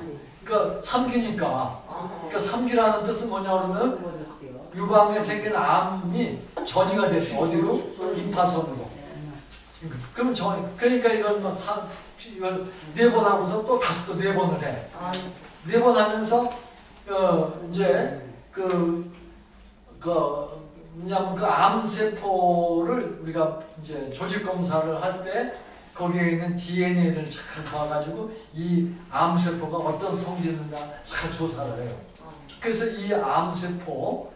S1: 그러니까 3기니까. 그러니까 3기라는 뜻은 뭐냐 그러면 유방에 생긴 암이 전이가 됐어. 어디로? 임파선으로. 그러면 그러니까 이걸 막 이걸 4번 하고서 또 다시 또 4번을 해. 4번 하면서 이제 뭐냐면 그 암세포를 우리가 이제 조직 검사를 할 때 거기에 있는 DNA를 잘 봐가지고 이 암세포가 어떤 성질이나 잘 조사를 해요. 그래서 이 암세포의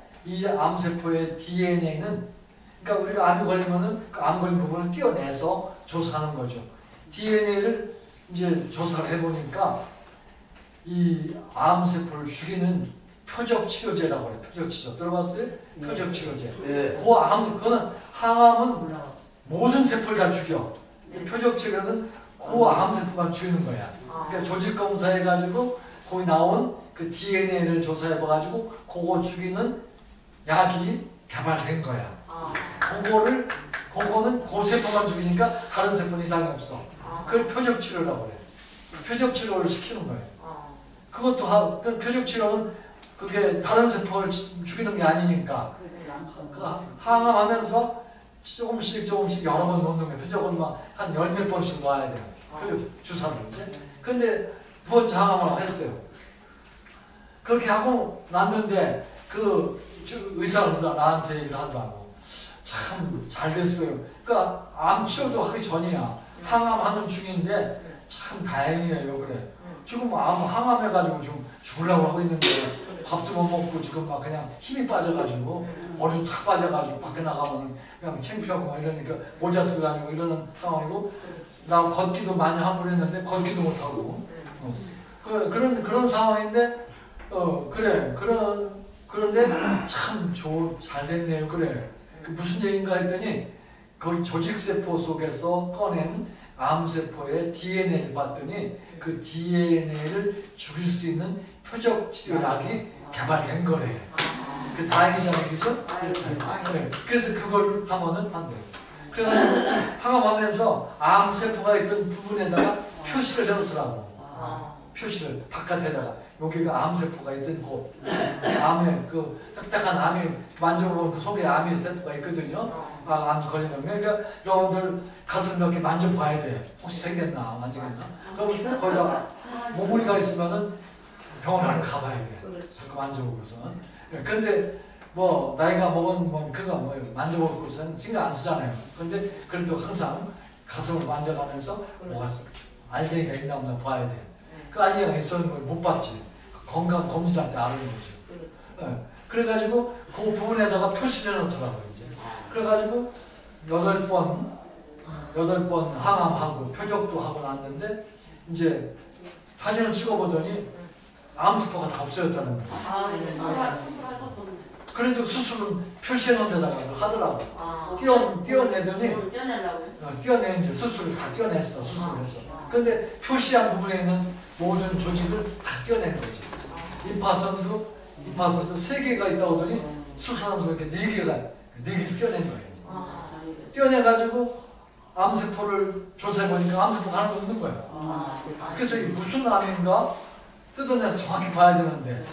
S1: DNA는 그러니까 우리가 암이 걸리면은 그 암 걸린 부분을 떼어내서 조사하는 거죠. DNA를 이제 조사를 해보니까 이 암세포를 죽이는 표적치료제라고 그래요. 표적치료 들어봤어요? 표적치료제. 그거는 항암은 모든 세포를 다 죽여. 표적치료는 그 암세포만 죽이는 거야. 그러니까 조직 검사해가지고 거기 나온 그 DNA를 조사해봐가지고 그거 죽이는 약이 개발된 거야. 그거는 그 세포만 죽이니까 다른 세포는 이상이 없어. 그걸 표적치료라고 그래. 표적치료를 시키는 거예요. 그것도 표적치료는 그게 다른 세포를 죽이는 게 아니니까 항암하면서 조금씩 여러 번 놓는 거예요. 표적은 막 한 10몇 번씩 놔야 돼요. 표적 주사를. 근데 두 번째 항암을 했어요. 그렇게 하고 났는데 그 의사가 나한테 얘기를 하더라고. 참 잘 됐어요. 그러니까 암 치료도 하기 전이야. 항암하는 중인데 참 다행이에요. 그래. 지금 항암해가지고 지금 죽으려고 하고 있는데 밥도 못 먹고 지금 막 그냥 힘이 빠져가지고 머리도 탁 빠져가지고 밖에 나가면 그냥 창피하고 막 이러니까 모자 쓰고 다니고 이러는 상황이고 나 걷기도 많이 하고 그랬는데 걷기도 못하고 그런 상황인데 그런데 참 잘 됐네요. 그래. 무슨 얘기인가 했더니 거기 조직세포 속에서 꺼낸 암세포의 DNA를 봤더니 그 DNA를 죽일 수 있는 표적 치료약이 개발된 거래. 그 다행이잖아요, 그죠? 네. 그래서 그걸 하면은 안 돼요. 그래가지고 항암하면서 암세포가 있던 부분에다가 표시를 해놓더라고. 표시를 바깥에다가 여기가 암세포가 있던 곳, 암에 그 딱딱한 암이 만져보면 그 속에 암이 세포가 있거든요. 암 걸리면 그러니까 여러분들 가슴 이렇게 만져봐야 돼. 혹시 생겼나 맞지겠나? 그럼 거기다가 모무리가 있으면은 병원을 가봐야 돼. 자꾸 만져보고서. 그런데 뭐 나이가 먹은 그가 만져보고서는 신경 안 쓰잖아요. 그런데 그래도 항상 가슴을 만져가면서 뭐가 알갱이가 있나 없나 봐야 돼. 그 알갱이가 있었는 걸 못 봤지. 건강 검진할 때 아는 거죠. 네. 그래가지고 그 부분에다가 표시를 해놓더라고요. 이제. 그래가지고 8번 항암하고 표적도 하고 났는데 이제 사진을 찍어보더니 암세포가 다 없어졌다는 거예요. 그래도 수술은 표시해놓은 데다가 하더라고. 떼어내더니 떼어내는지 수술을 다 떼어냈어. 수술을 해서. 근데 표시한 부분에 있는 모든 조직을 다 떼어낸 거지. 임파선도 3개가 있다고 하더니 수술하면서 이렇게 4개를 떼어낸 거예요. 떼어내가지고 암세포를 조사해보니까 암세포가 하나도 없는 거예요. 그래서 이게 무슨 암인가 뜯어내서 정확히 봐야 되는데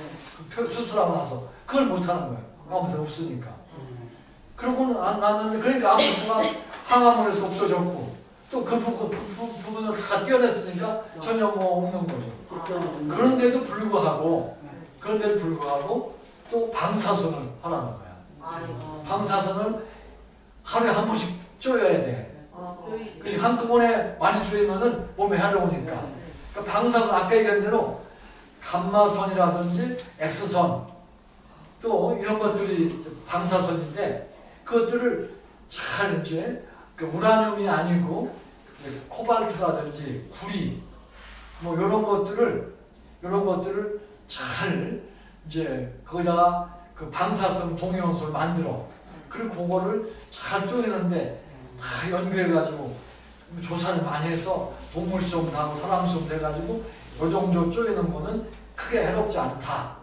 S1: 수술하고 나서 그걸 못하는 거예요. 암세포가 없으니까. 그러고 났는데 그러니까 암세포가 항암으로서 없어졌고 또 그 부분을 다 떼어냈으니까 전혀 뭐 없는 거죠. 그런데도 불구하고 또 방사선을 하라는 거야.
S4: 아이고.
S1: 방사선을 하루에 한 번씩 쪼여야 돼.
S4: 그
S1: 한꺼번에 많이 쪼이면은 몸에 해로우니까. 그러니까 방사선 아까 얘기한 대로 감마선이라든지 X선 또 이런 것들이 방사선인데 그것들을 잘 이제 그 우라늄이 아니고 이제 코발트라든지 구리 뭐 이런 것들을 잘 이제 거기다가 그 방사성 동위원소를 만들어. 그리고 그거를 잘 쪼이는데 다 연구해가지고 조사를 많이 해서 동물 시험도 하고 사람 시험도 해가지고 요 정도 쪼이는 거는 크게 해롭지 않다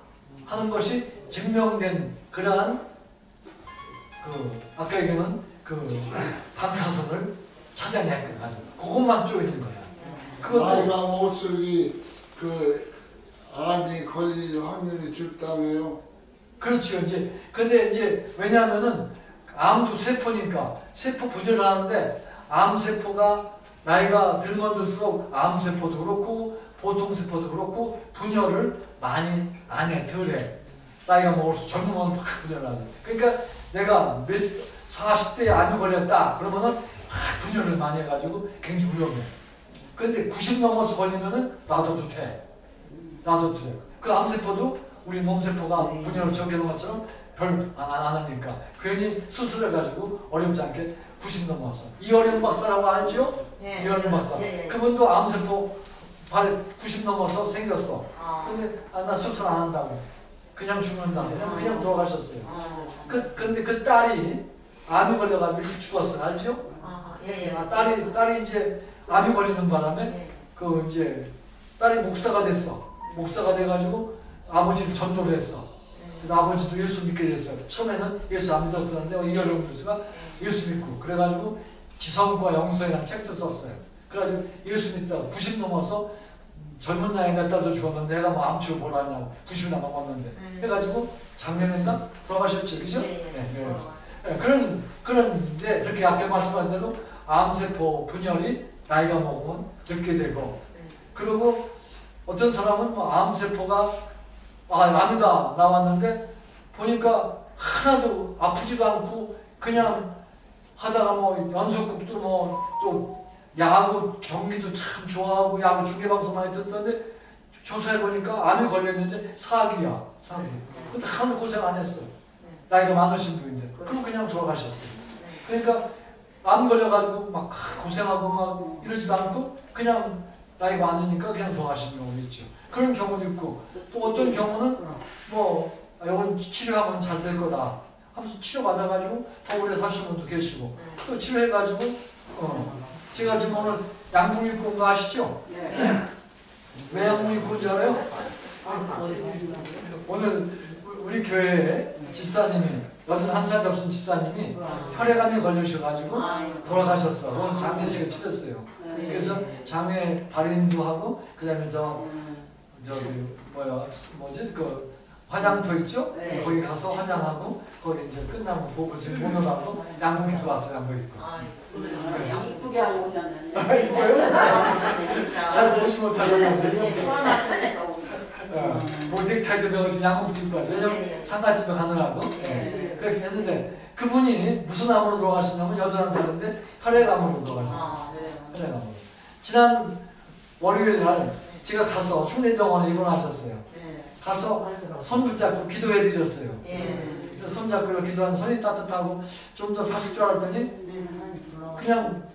S1: 하는 것이 증명된 그러한 그 아까 얘기하는 그 방사선을 찾아내가지고 그것만 쪼이는 거야. 그것도
S3: 나이가 먹을수록 그 암이 걸릴 확률이 적다며요.
S1: 그렇죠. 근데 이제 왜냐하면은 암도 세포니까 세포 분열을 하는데 암 세포가 나이가 들면 들수록 암 세포도 그렇고 보통 세포도 그렇고 분열을 많이 안 해, 덜 해. 나이가 먹을수록 젊으면 팍 분열을 하죠. 그러니까 내가 40대에 암이 걸렸다 그러면은 막 분열을 많이 해가지고 굉장히 위험해. 근데 90 넘어서 걸리면은 놔둬도 돼. 그 암세포도 우리 몸세포가 분열을 적게 놓은 것처럼 별 안 하니까 괜히 수술해가지고 어렵지 않게 90 넘어서 이어령 박사라고 알죠?
S4: 예.
S1: 이어령 박사.
S4: 예.
S1: 그분도 암세포 발에 90 넘어서 생겼어.
S4: 아.
S1: 근데 나 수술 안 한다고 그냥 죽는다. 그냥 돌아가셨어요. 근데 그 딸이 암이 걸려가지고 일찍 죽었어. 알죠?
S4: 예.
S1: 딸이 이제 암이 걸리는 바람에
S4: 예.
S1: 그 이제 딸이 목사가 됐어. 목사가 돼가지고 아버지를 전도를 했어. 그래서 아버지도 예수 믿게 됐어요. 처음에는 예수 안 믿었었는데 이어령 교수가 예수 믿고 그래가지고 지성과 영성이라는 책도 썼어요. 그래가지고 예수 믿다가 90 넘어서 젊은 나이에 내 딸도 죽었는데 내가 뭐 암치료 뭘 하냐고 90이나 넘었는데 해가지고 작년인가 돌아가셨죠, 그죠? 네. 그런데 그렇게 아까 말씀하신 대로 암세포 분열이 나이가 먹으면 늦게 되고 그리고 어떤 사람은 뭐 암세포가 암이다 나왔는데 보니까 하나도 아프지도 않고 그냥 하다가 뭐 연속극도 뭐 또 야구 경기도 참 좋아하고 야구 중계방송 많이 듣던데 조사해 보니까 암이 걸렸는데 사기야. 근데 하나도 고생 안 했어. 나이가 많으신 분인데 그럼 그냥 돌아가셨어요. 그러니까 암 걸려가지고 막 고생하고 막 이러지도 않고 그냥 나이가 많으니까 그냥 돌아가시는 경우도 있죠. 그런 경우도 있고 또 어떤 경우는 뭐 이건 치료하면 잘 될 거다 하면서 치료받아가지고 더 오래 사시는 분도 계시고 또 치료해가지고 제가 지금 오늘 양궁 입고 온 거 아시죠? 왜 양궁 입고 온 줄 알아요? 오늘 우리 교회에 집사님이 81살 접신 집사님이 혈액암이 걸리셔가지고 돌아가셨어. 오늘 장례식을 치렀어요. 그래서 장례 발인도 하고 그다음에 뭐지 그 화장터 있죠? 거기 가서 화장하고 거기 이제 끝나고 보고 지금 오늘 가서 양복 입고 왔어요. 양복 입고.
S2: 이쁘게 하고 오셨는데.
S1: 이뻐요? 잘 보시 못하셨는데. 뭐 넥타이도 넣어서 양복 입고 왔죠. 왜냐면 상가집에 가느라고. 그렇게 했는데 그분이 무슨 암으로 돌아가셨냐면 81살인데 혈액암으로 돌아가셨어요. 혈액암으로. 지난 월요일 날 제가 가서 충내병원에 입원하셨어요. 가서 손 붙잡고 기도해 드렸어요. 손 잡고 기도하는 손이 따뜻하고 좀 더 사실 줄 알았더니 그냥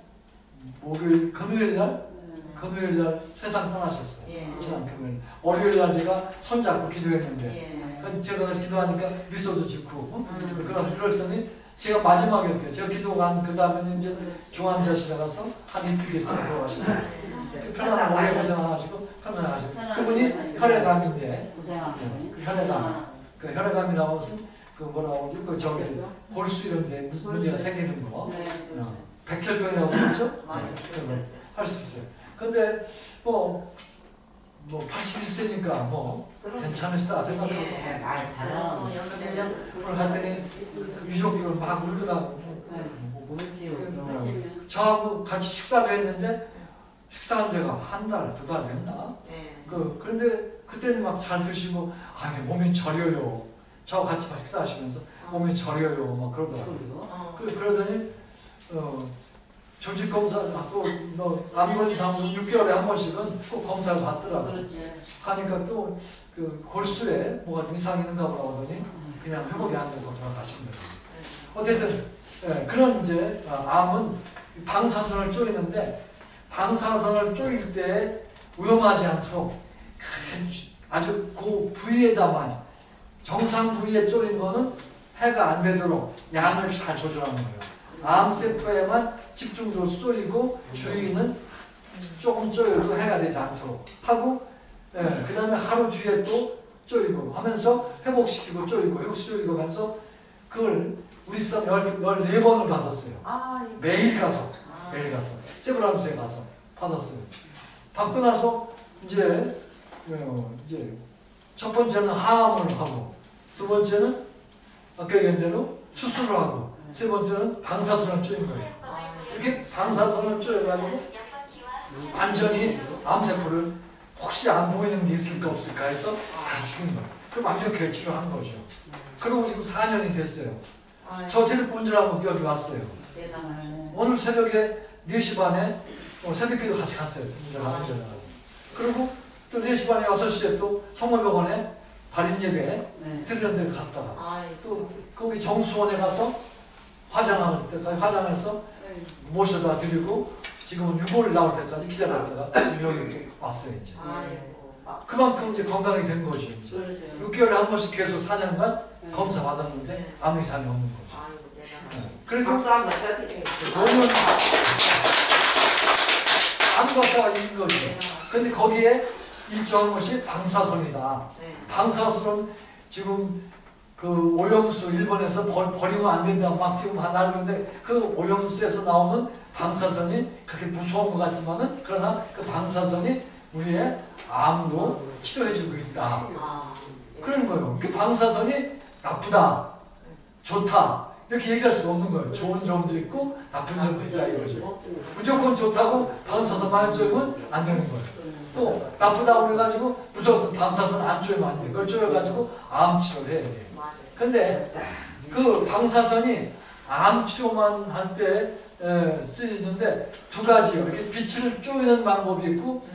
S1: 금요일 날 세상 떠나셨어요. 지난 금요일. 월요일 날 제가 손 잡고 기도했는데 제가 기도하니까 미소도 짓고 그랬더니 제가 마지막이었대요. 제가 기도한 그 다음에는 이제 중환자실에 가서 한 이틀 계시다 돌아가셨어요. 편안한 오래 고생 안 하시고 편안하시고 그분이 혈액암인데 그 혈액암이라고 해서 그 뭐라고 하죠? 그 저기 골수 이런 데 문제가 생기는 거 백혈병이라고 그러죠? 할 수 있어요. 근데 뭐 뭐 81세니까 뭐 괜찮으시다 생각하고
S4: 예, 많이 달라.
S1: 오늘 갔더니 그 유족들은 막 울더라고.
S4: 그렇지.
S1: 저하고 같이 식사도 했는데 식사한 지가 한 달, 두 달 됐나?
S4: 예.
S1: 그런데 그때는 막 잘 드시고 이게 몸이 저려요. 저하고 같이 막 식사하시면서 몸이 저려요. 막 그러더라고요. 그러더니 조직 검사 또 암건 이상 6개월에 한 번씩은 꼭 검사를 받더라고요.
S2: 그렇지.
S1: 하니까 또 그 골수에 뭐가 이상이 있는가 보라고 하더니 그냥 회복이 안 되고 돌아가신 거예요. 어쨌든 그런 이제 암은 방사선을 쪼이는데 방사선을 쪼일 때 위험하지 않도록 아주 그 부위에다만 정상 부위에 쪼인 거는 해가 안 되도록 양을 잘 조절하는 거예요. 암세포에만 집중적으로 쪼이고 주위는 조금 쪼여도 해가 되지 않도록 하고 그 다음에 하루 뒤에 또 쪼이고 하면서 회복시키고 쪼이고 회복시키고 하면서 그걸 우리 사람 14번을 받았어요. 매일 가서 세브란스에 가서 받았어요. 받고 나서 이제 첫 번째는 항암을 하고 두 번째는 아까 얘기한 대로 수술을 하고 세 번째는 방사선을 쪼인 거예요. 이렇게 방사선을 쪼여가지고 완전히 암세포를 혹시 안 보이는 게 있을까 없을까 해서 다 죽인 거예요. 그럼 완전히 치료한 거죠. 그리고 지금 4년이 됐어요. 저 데리고 운전하고 여기 왔어요. 오늘 새벽에 4시 반에 새벽기도 같이 갔어요. 운전하고. 그리고 또 4시 반에 6시에 또 성모병원에 발인 예배 드리는 데 갔다가 또 거기 정수원에 가서 화장할 때까지 화장해서 모셔다 드리고 지금은 6월 나올 때까지 기다렸다가 지금 여기 또 왔어요. 이제. 그만큼 이제 건강이 된 거죠. 이제. 6개월에 한 번씩 계속 4년간 검사 받았는데 아무 이상이 없는 거죠. 그래도 오늘 안 갔다가 있는 거죠. 근데 거기에 일조한 것이 방사선이다. 방사선은 지금 그 오염수 일본에서 버리면 안 된다 막 지금 나르는데 그 오염수에서 나오는 방사선이 그렇게 무서운 것 같지만은 그러나 그 방사선이 우리의 암으로 치료해주고 있다. 그런 거예요. 그 방사선이 나쁘다, 좋다 이렇게 얘기할 수가 없는 거예요. 좋은 점도 있고 나쁜 점도 있다 이거죠. 무조건 좋다고 방사선 많이 쪼이면 안 되는 거예요. 또 나쁘다고 그래가지고 무조건 방사선 안 쪼이면 안 돼. 그걸 쪼여가지고 암 치료를 해야 돼. 근데 그 방사선이 암 치료만 할 때 쓰이는데 두 가지요. 이렇게 빛을 쪼이는 방법이 있고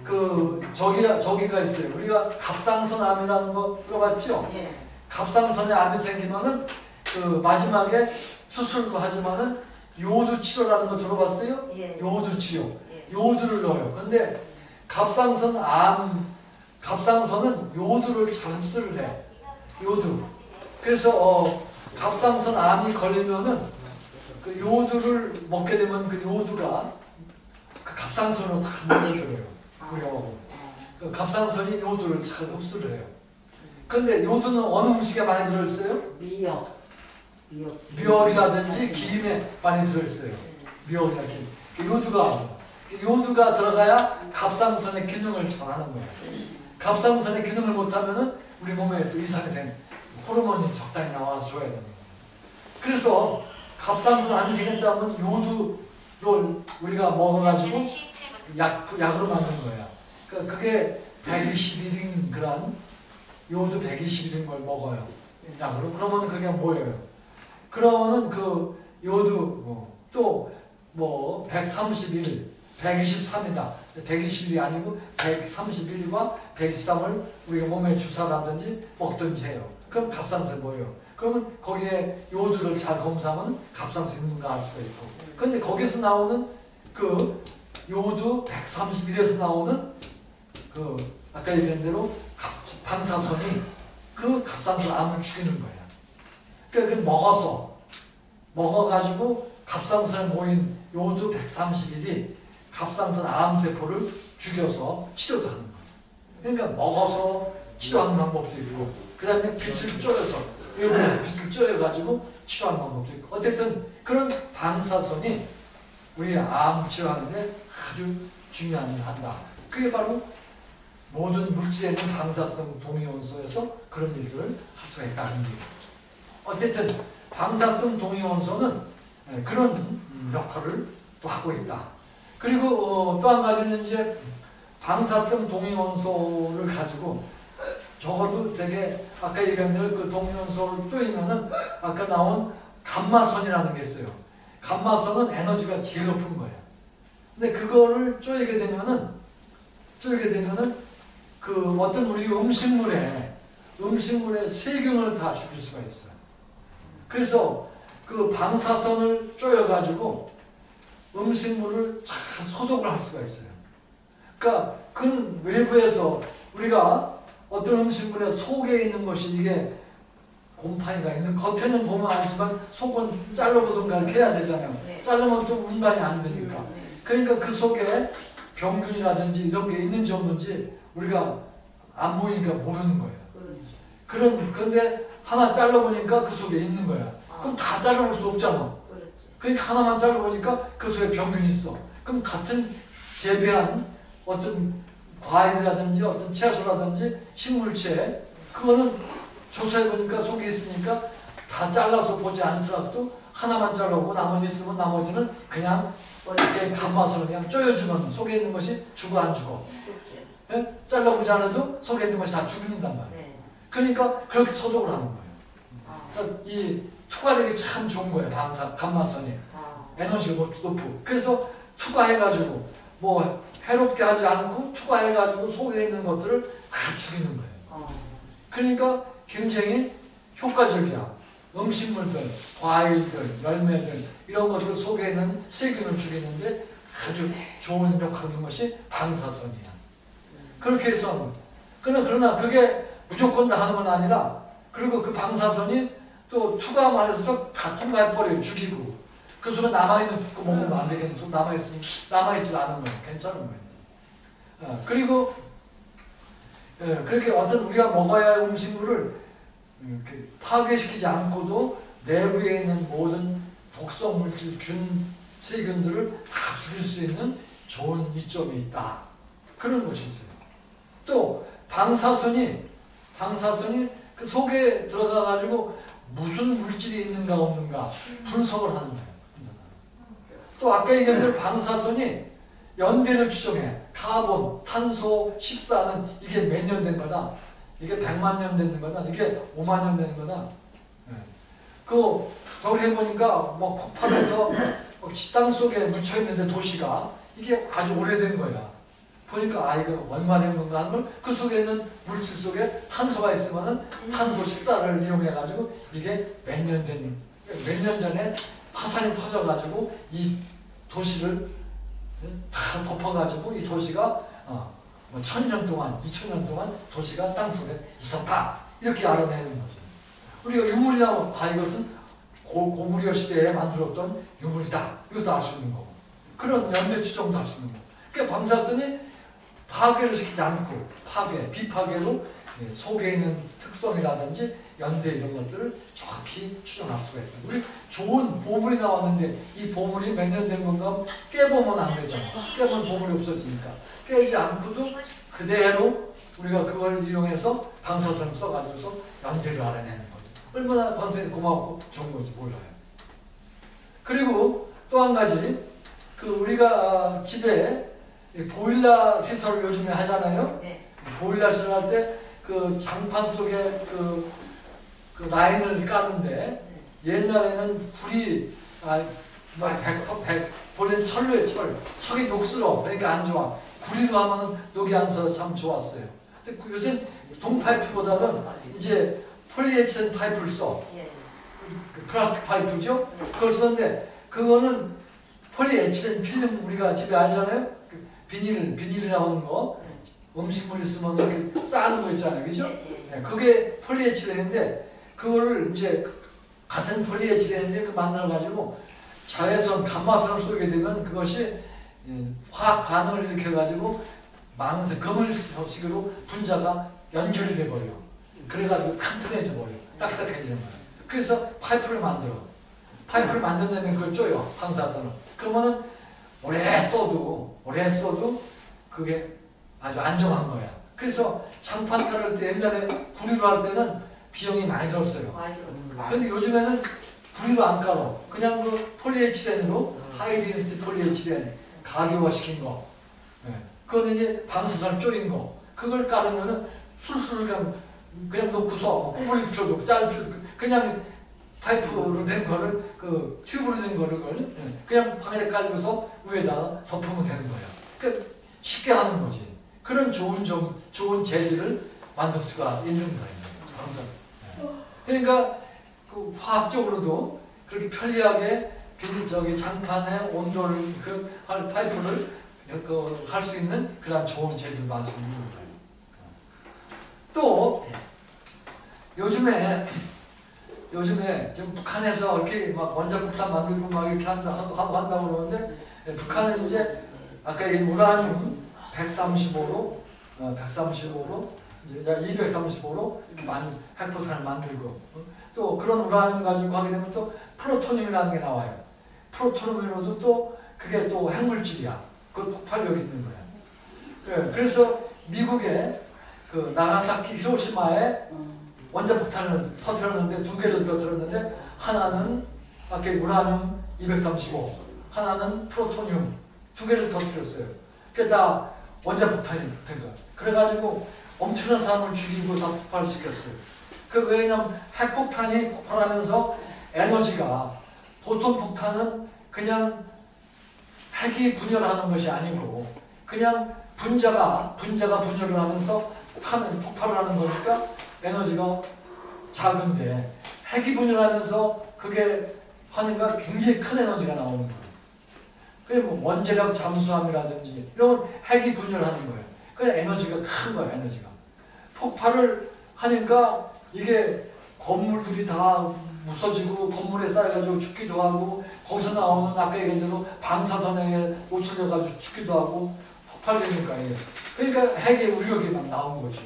S1: 그 저기가 있어요. 우리가 갑상선 암이라는 거 들어봤죠? 갑상선에 암이 생기면은 그 마지막에 수술도 하지만은 요오드 치료라는 거 들어봤어요? 요오드 치료. 요오드를 넣어요. 근데 갑상선은 요오드를 잘 흡수를 해. 요오드. 그래서 갑상선 암이 걸리면은 그 요오드를 먹게 되면 그 요오드가 그 갑상선으로 다 몰려들어요. 그 갑상선이 요오드를 잘 흡수를 해요. 그런데 요오드는 어느 음식에 많이 들어있어요? 미역이라든지 기름에 많이 들어있어요. 미역이나 기름. 요오드가 들어가야 갑상선의 기능을 잘하는 거예요. 갑상선의 기능을 못하면은 우리 몸에 또 이상이 호르몬이 적당히 나와서 줘야 됩니다. 그래서 갑상선 암이 생겼다면 요오드를 우리가 먹어가지고 약으로 만든 거야. 그게 121g 요오드 121g 걸 먹어요. 약으로. 그러면 그게 뭐예요? 그러면은 그 요오드 또 뭐 131, 123이다. 121이 아니고 131과 123을 우리가 몸에 주사라든지 먹든지 해요. 그럼 갑상선이 뭐예요? 그러면 거기에 요오드를 잘 검사하면 갑상선이 있는가 알 수가 있고. 근데 거기서 나오는 그 요오드 131에서 나오는 그 아까 얘기한 대로 방사선이 그 갑상선 암을 죽이는 거야. 그러니까 먹어가지고 갑상선에 모인 요오드 131이 갑상선 암세포를 죽여서 치료도 하는 거예요. 그러니까 먹어서 치료하는 방법도 있고 그 다음에 빛을 쪼여서 일본에서 빛을 쪼여가지고 치료하는 방법도 있고 어쨌든 그런 방사선이 우리 암 치료하는데 아주 중요한 일을 한다. 그게 바로 모든 물질에 있는 방사성 동위원소에서 그런 일들을 할 수가 있다는 얘기예요. 어쨌든 방사성 동위원소는 그런 역할을 또 하고 있다. 그리고 또 한 가지는 이제 방사성 동위원소를 가지고 적어도 되게 아까 얘기한 대로 그 동위원소를 쪼이면은 아까 나온 감마선이라는 게 있어요. 감마선은 에너지가 제일 높은 거예요. 근데 그거를 쪼이게 되면은 그 어떤 우리 음식물에 세균을 다 죽일 수가 있어요. 그래서 그 방사선을 쪼여가지고 음식물을 잘 소독을 할 수가 있어요. 그러니까 그 외부에서 우리가 어떤 음식물의 속에 있는 것이 이게 곰팡이가 있는 겉에는 보면 알지만 속은 잘라보든가 이렇게 해야 되잖아요.
S2: 네.
S1: 자르면 또 운반이 안 되니까. 그러니까 그 속에 병균이라든지 이런 게 있는지 없는지 우리가 안 보이니까 모르는 거예요. 그런데 하나 잘라보니까 그 속에 있는 거야. 그럼 다 잘라볼 수 없잖아. 그러니까 하나만 잘라보니까 그 속에 병균이 있어. 그럼 같은 재배한 어떤 과일이라든지 어떤 채소라든지 식물체 그거는 조사해보니까 속에 있으니까 다 잘라서 보지 않더라도 하나만 잘라보고 나머지 있으면 나머지는 그냥 이렇게 감아서 그냥 쪼여주면 속에 있는 것이 죽어 안 죽어. 예? 잘라보지 않아도 속에 있는 것이 다 죽는단 말이에요. 그러니까 그렇게 소독을 하는 거예요. 그러니까 이 투과력이 참 좋은 거예요. 감마선이. 에너지가 높고. 그래서 투과해가지고 뭐 해롭게 하지 않고 투과해가지고 속에 있는 것들을 다 죽이는 거예요. 그러니까 굉장히 효과적이야. 음식물들, 과일들, 열매들 이런 것들 속에 있는 세균을 죽이는데 아주 좋은 역할을 하는 것이 방사선이야. 그렇게 해서 그러나 그게 무조건 다 하는 건 아니라 그리고 그 방사선이 또 투과만 해서 다 투과해버려요. 죽이고 그 속에 남아있는 거 먹으면 안 되겠네. 남아있지 않은 거예요. 괜찮은 거예요. 그리고 그렇게 어떤 우리가 먹어야 할 음식물을 파괴시키지 않고도 내부에 있는 모든 독성 물질, 균, 세균들을 다 죽일 수 있는 좋은 이점이 있다. 그런 것이 있어요. 또 방사선이 그 속에 들어가가지고 무슨 물질이 있는가 없는가 분석을 하는 거예요. 또 아까 얘기한 대로 방사선이 연대를 추정해. 카본, 탄소, 식사는 이게 몇 년 된 거다. 이게 100만 년 된 거다. 이게 5만 년 된 거다. 저걸 해보니까 뭐 폭발해서 땅 속에 묻혀있는데 도시가 이게 아주 오래된 거야. 보니까 이거 얼마 된 건가 하는 걸 그 속에 있는 물질 속에 탄소가 있으면은 탄소 식사를 이용해가지고 이게 몇 년 전에 화산이 터져가지고 이 도시를 다 덮어가지고 이 도시가 뭐 1000년 동안, 2000년 동안 도시가 땅속에 있었다. 이렇게 알아내는 거죠. 우리가 유물이라고 이것은 고구려 시대에 만들었던 유물이다. 이것도 알 수 있는 거고. 그런 연대 추정도 할 수 있는 거고. 그러니까 방사선이 파괴를 시키지 않고 비파괴로 속에 있는 특성이라든지 연대 이런 것들을 정확히 추정할 수가 있다. 우리 좋은 보물이 나왔는데 이 보물이 몇 년 된 건가 깨보면 안 되잖아. 깨보면 보물이 없어지니까. 깨지 않고도 그대로 우리가 그걸 이용해서 방사선을 써가지고서 연대를 알아내는 거죠. 얼마나 방사선이 고맙고 좋은 건지 몰라요. 그리고 또 한 가지 우리가 집에 보일러 시설을 요즘에 하잖아요. 보일러 시설 할 때 그 장판 속에 그 라인을 까는데 옛날에는 불이 본래 철로에 철이 녹슬어. 그러니까 안 좋아. 구리로 하면은 녹이 안 써서 참 좋았어요. 근데 요새 동파이프보다는 이제 폴리에틸렌 파이프를 써. 플라스틱 파이프죠. 그걸 쓰는데 그거는 폴리에틸렌 필름 우리가 집에 알잖아요. 비닐 나오는 거. 음식물 있으면 이렇게 쌓는 거 있잖아요. 그죠? 그게 폴리에틸렌인데 그거를 이제 같은 폴리에틸렌인데 만들어가지고 자외선 감마선을 쏘게 되면 그것이 화학 반응을 일으켜가지고 그물식으로 분자가 연결이 돼버려. 그래가지고 튼튼해져 버려. 딱딱해지는 거야. 그래서 파이프를 만들어. 파이프를 만든 다음에 그걸 쪼여. 방사선을. 그러면은 오래 써도 그게 아주 안정한 거야. 그래서 장판 탈 때 옛날에 구리로 할 때는 비용이 많이 들었어요.
S4: 많이 들었어.
S1: 근데 요즘에는 구리로 안 깔아. 그냥 그 폴리에틸렌으로 하이덴시티 폴리에틸렌 가교화 시킨 거. 네. 그거는 이제 방사선 쪼인 거. 그걸 깔으면은 술술 그냥 놓고서 꾸물릴 필요도 없고 자를 필요도 없고 그냥 파이프로 된 거를 그 튜브로 된 거를 그냥 방에 깔고서 위에다가 덮으면 되는 거예요. 그러니까 쉽게 하는 거지. 그런 좋은 재질을 만들 수가 있는 거예요. 항상. 그러니까 그 화학적으로도 그렇게 편리하게 장판의 온도를 할 파이프를 할 수 있는 그런 좋은 재질을 만들 수 있는 거예요. 또 요즘에 지금 북한에서 이렇게 막 원자폭탄 만들고 막 이렇게 한다고 그러는데 북한은 이제 아까 얘기한 우라늄 135로 이제 235로 핵폭탄을 만들고 또 그런 우라늄 가지고 하게 되면 또 플루토늄이라는 게 나와요. 플루토늄으로도 또 그게 또 핵물질이야. 그 폭발력이 있는 거야. 그래서 미국의 그 나가사키 히로시마에 원자폭탄을 터뜨렸는데 두 개를 터뜨렸는데 하나는 아까 우라늄 235, 하나는 플루토늄 두 개를 터뜨렸어요. 그게 다 원자폭탄이 된 거야. 그래가지고 엄청난 사람을 죽이고 다 폭발시켰어요. 왜냐면 핵폭탄이 폭발하면서 에너지가 보통 폭탄은 그냥 핵이 분열하는 것이 아니고 그냥 분자가 분열을 하면서 폭발을 하는 거니까 에너지가 작은데 핵이 분열하면서 그게 하니까 굉장히 큰 에너지가 나오는 거예요. 그리고 원자력 잠수함이라든지 이런 건 핵이 분열하는 거예요. 그 에너지가 큰 거예요. 에너지가 폭발을 하니까 이게 건물들이 다 부서지고 건물에 쌓여가지고 죽기도 하고 거기서 나오는 아까 얘기한 대로 방사선에 노출돼가지고 죽기도 하고 폭발되니까 이게 그러니까 핵의 우력이 막 나온 거지.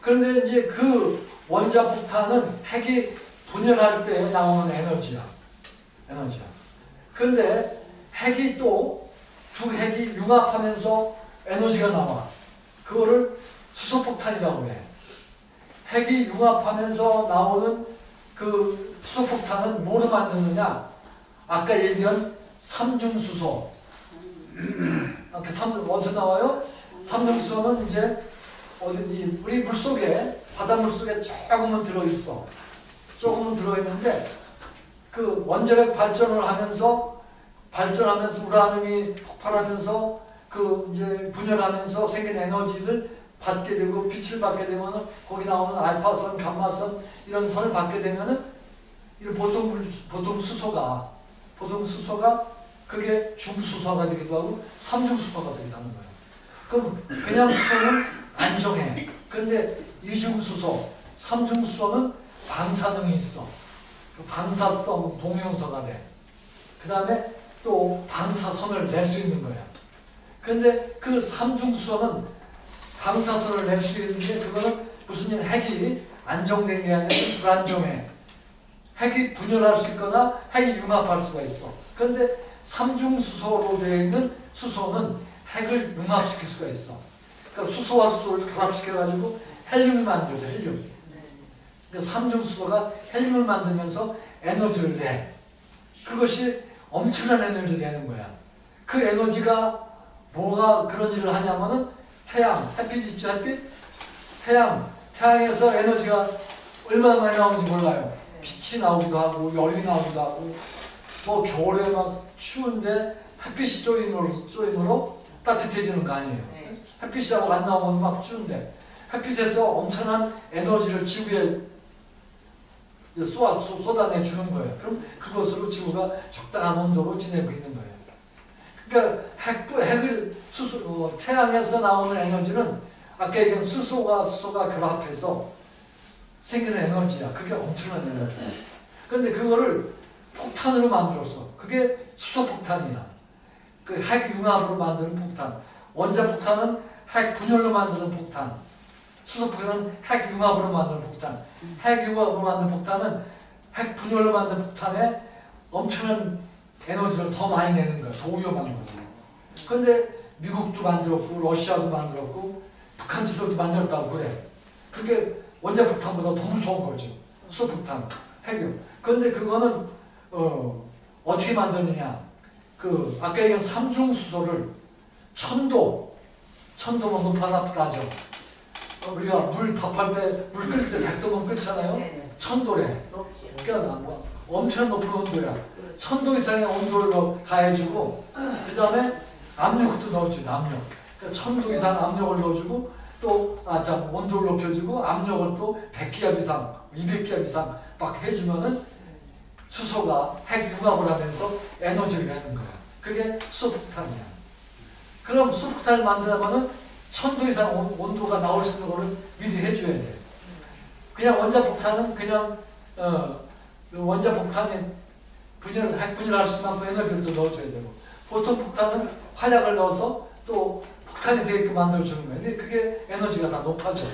S1: 그런데 이제 그 원자폭탄은 핵이 분열할 때 나오는 에너지야. 그런데 핵이 또 두 핵이 융합하면서 에너지가 나와. 그거를 수소폭탄이라고 해. 핵이 융합하면서 나오는 그 수소폭탄은 뭐로 만드느냐? 아까 얘기한 삼중수소. 어디서 나와요? 삼중수소는 이제 우리 물속에 바닷물 속에 조금은 들어있어. 조금은 들어있는데 그 원자력 발전을 하면서 우라늄이 폭발하면서 그 이제 분열하면서 생긴 에너지를 받게 되고 빛을 받게 되면은 거기 나오는 알파선, 감마선 이런 선을 받게 되면은 보통 수소가 그게 중수소가 되기도 하고 삼중수소가 되기도 하는 거예요. 그럼 그냥 수소는 안정해. 근데 이중수소, 삼중수소는 방사능이 있어. 그 방사성 동용소가 돼. 그 다음에 또 방사선을 낼 수 있는 거야. 근데 그 삼중수소는 방사선을 낼 수 있는데 그거는 무슨 일 핵이 안정된 게 아니라 불안정해. 핵이 분열할 수 있거나 핵이 융합할 수가 있어. 그런데 삼중수소로 되어 있는 수소는 핵을 융합시킬 수가 있어. 그러니까 수소와 수소를 결합시켜가지고 헬륨을 만들어줘. 헬륨. 그러니까 삼중수소가 헬륨을 만들면서 에너지를 내. 그것이 엄청난 에너지를 내는 거야. 그 에너지가 뭐가 그런 일을 하냐면은 햇빛 있죠, 햇빛? 태양에서 에너지가 얼마나 많이 나오는지 몰라요. 빛이 나오기도 하고, 열이 나오기도 하고, 뭐 겨울에 막 추운데 햇빛이 쪼임으로 따뜻해지는 거 아니에요. 햇빛이라고 안 나오면 막 추운데, 햇빛에서 엄청난 에너지를 지구에 쏟아내 주는 거예요. 그럼 그것으로 지구가 적당한 온도로 지내고 있는 거예요. 그러니까 태양에서 나오는 에너지는 아까 얘기한 수소가 결합해서 생기는 에너지야. 그게 엄청난 에너지야. 그런데 그거를 폭탄으로 만들었어. 그게 수소폭탄이야. 그 핵 융합으로 만드는 폭탄. 원자폭탄은 핵 분열로 만드는 폭탄. 수소폭탄은 핵 융합으로 만드는 폭탄. 핵 융합으로 만드는 폭탄은 핵 분열로 만드는 폭탄에 엄청난 에너지를 더 많이 내는 거야. 더 위험한 거지. 그런데 미국도 만들었고 러시아도 만들었고 북한 지도도 만들었다고 그래. 그게 원자폭탄보다 더 무서운 거죠. 수소폭탄, 핵이요. 그런데 그거는 어떻게 만드느냐. 그 아까 얘기한 삼중수소를 천도만 높아라 따져. 우리가 물 밥할 때 물 끓일 때 100도면 끓잖아요.
S4: 네.
S1: 천도래.
S4: 높지.
S1: 그러니까 뭐 엄청 높은 온도야. 1000도 이상의 온도를 가해주고 그 다음에 압력도 넣어줘. 압력. 그러니까 1000도 이상 압력을 넣어주고 또 온도를 높여주고 압력을 또 100기압 이상, 200기압 이상 막 해주면은 수소가 핵 융합을 하면서 에너지를 내는 거야. 그게 수소폭탄이야. 그럼 수소폭탄을 만들려면은 1000도 이상 온도가 나올 수 있는 거를 미리 해줘야 돼. 그냥 원자폭탄은 그냥 원자폭탄에 핵 분열할 수 있는 만큼 에너지를 또 넣어줘야 되고, 보통 폭탄은 화약을 넣어서 또 폭탄이 되게끔 만들어주는 거예요. 근데 그게 에너지가 다 높아져.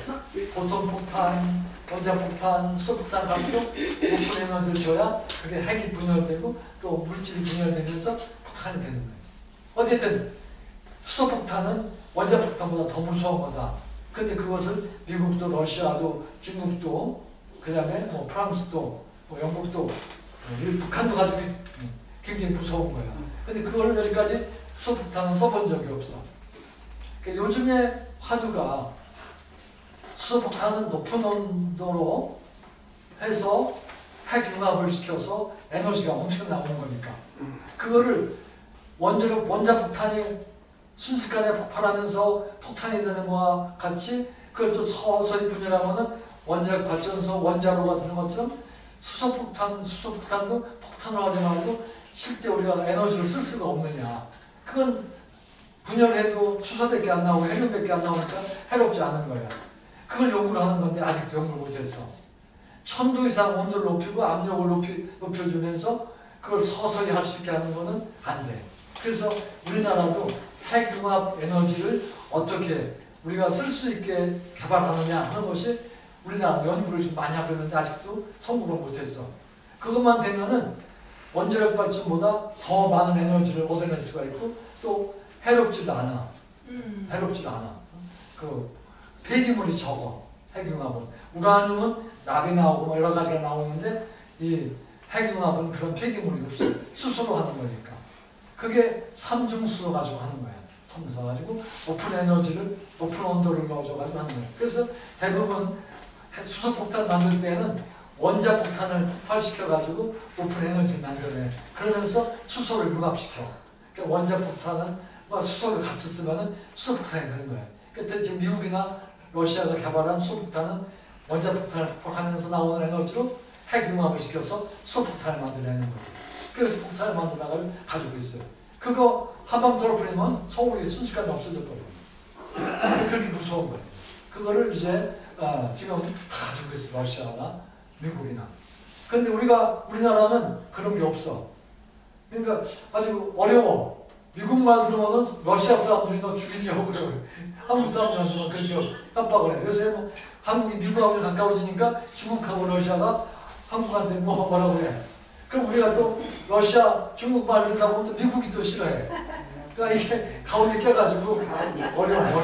S1: 보통 폭탄, 원자폭탄, 수소폭탄 갈수록 높은 에너지를 줘야 그게 핵이 분열되고 또 물질이 분열되면서 폭탄이 되는 거예요. 어쨌든 수소폭탄은 원자폭탄보다 더 무서운 거다. 근데 그것을 미국도 러시아도 중국도 그 다음에 뭐 프랑스도 뭐 영국도 북한도 가지고 굉장히 무서운 거야. 근데 그걸 여기까지 수소폭탄은 써본 적이 없어. 그러니까 요즘에 화두가 수소폭탄은 높은 온도로 해서 핵융합을 시켜서 에너지가 엄청 나오는 거니까 그거를 원자폭탄이 순식간에 폭발하면서 폭탄이 되는 거와 같이 그걸 또 서서히 분열하면은 원자력 발전소 원자로가 되는 것처럼 수소폭탄도 폭탄을 하지 말고 실제 우리가 에너지를 쓸 수가 없느냐. 그건 분열해도 수소밖에 안 나오고 헬륨밖에 안 나오니까 해롭지 않은 거야. 그걸 연구를 하는 건데 아직도 연구를 못했어. 1000도 이상 온도를 높이고 압력을 높여주면서 그걸 서서히 할 수 있게 하는 거는 안 돼. 그래서 우리나라도 핵융합 에너지를 어떻게 우리가 쓸 수 있게 개발하느냐 하는 것이 우리나라 연구를 좀 많이 하고 있는데 아직도 성공을 못했어. 그것만 되면은 원자력 발전보다 더 많은 에너지를 얻어낼 수가 있고 또 해롭지도 않아. 해롭지도 않아. 그 폐기물이 적어. 핵융합은 우라늄은 납이 나오고 뭐 여러 가지가 나오는데 이 핵융합은 그런 폐기물이 없어. 수소로 하는 거니까. 그게 삼중수소 가지고 하는 거야. 삼중수소 가지고 높은 에너지를 높은 온도를 넣어줘가지고 하는 거야. 그래서 대부분 수소폭탄 만들 때는 원자폭탄을 폭발시켜가지고 높은 에너지를 만들어내. 그러면서 수소를 융합시켜. 그러니까 원자폭탄과 수소를 같이 쓰면은 수소폭탄이 되는 거야. 그러니까 지금 미국이나 러시아가 개발한 수소폭탄은 원자폭탄을 폭발하면서 나오는 에너지로 핵융합을 시켜서 수소폭탄을 만들어내는 거지. 그래서 폭탄을 만들어나가지고 가지고 있어요. 그거 한방 떨어뜨리면 서울이 순식간에 없어져 버려요. 그렇게 무서운 거예요. 그거를 이제 지금 다 가지고 있어요. 러시아나 미국이나. 근데 우리나라는 그런 게 없어. 그러니까 아주 어려워. 미국말 들으면 러시아 사람들이 너 죽이려고 그래. 한국 사람들한테는 그렇게 협박을 해. 요새 뭐 한국이 미국하고 가까워지니까 중국하고 러시아가 한국한테 뭐라고 해. 그럼 우리가 또 러시아, 중국말 듣다 보면 또 미국이 또 싫어해. 그러니까 이게 가운데 껴가지고 어려워.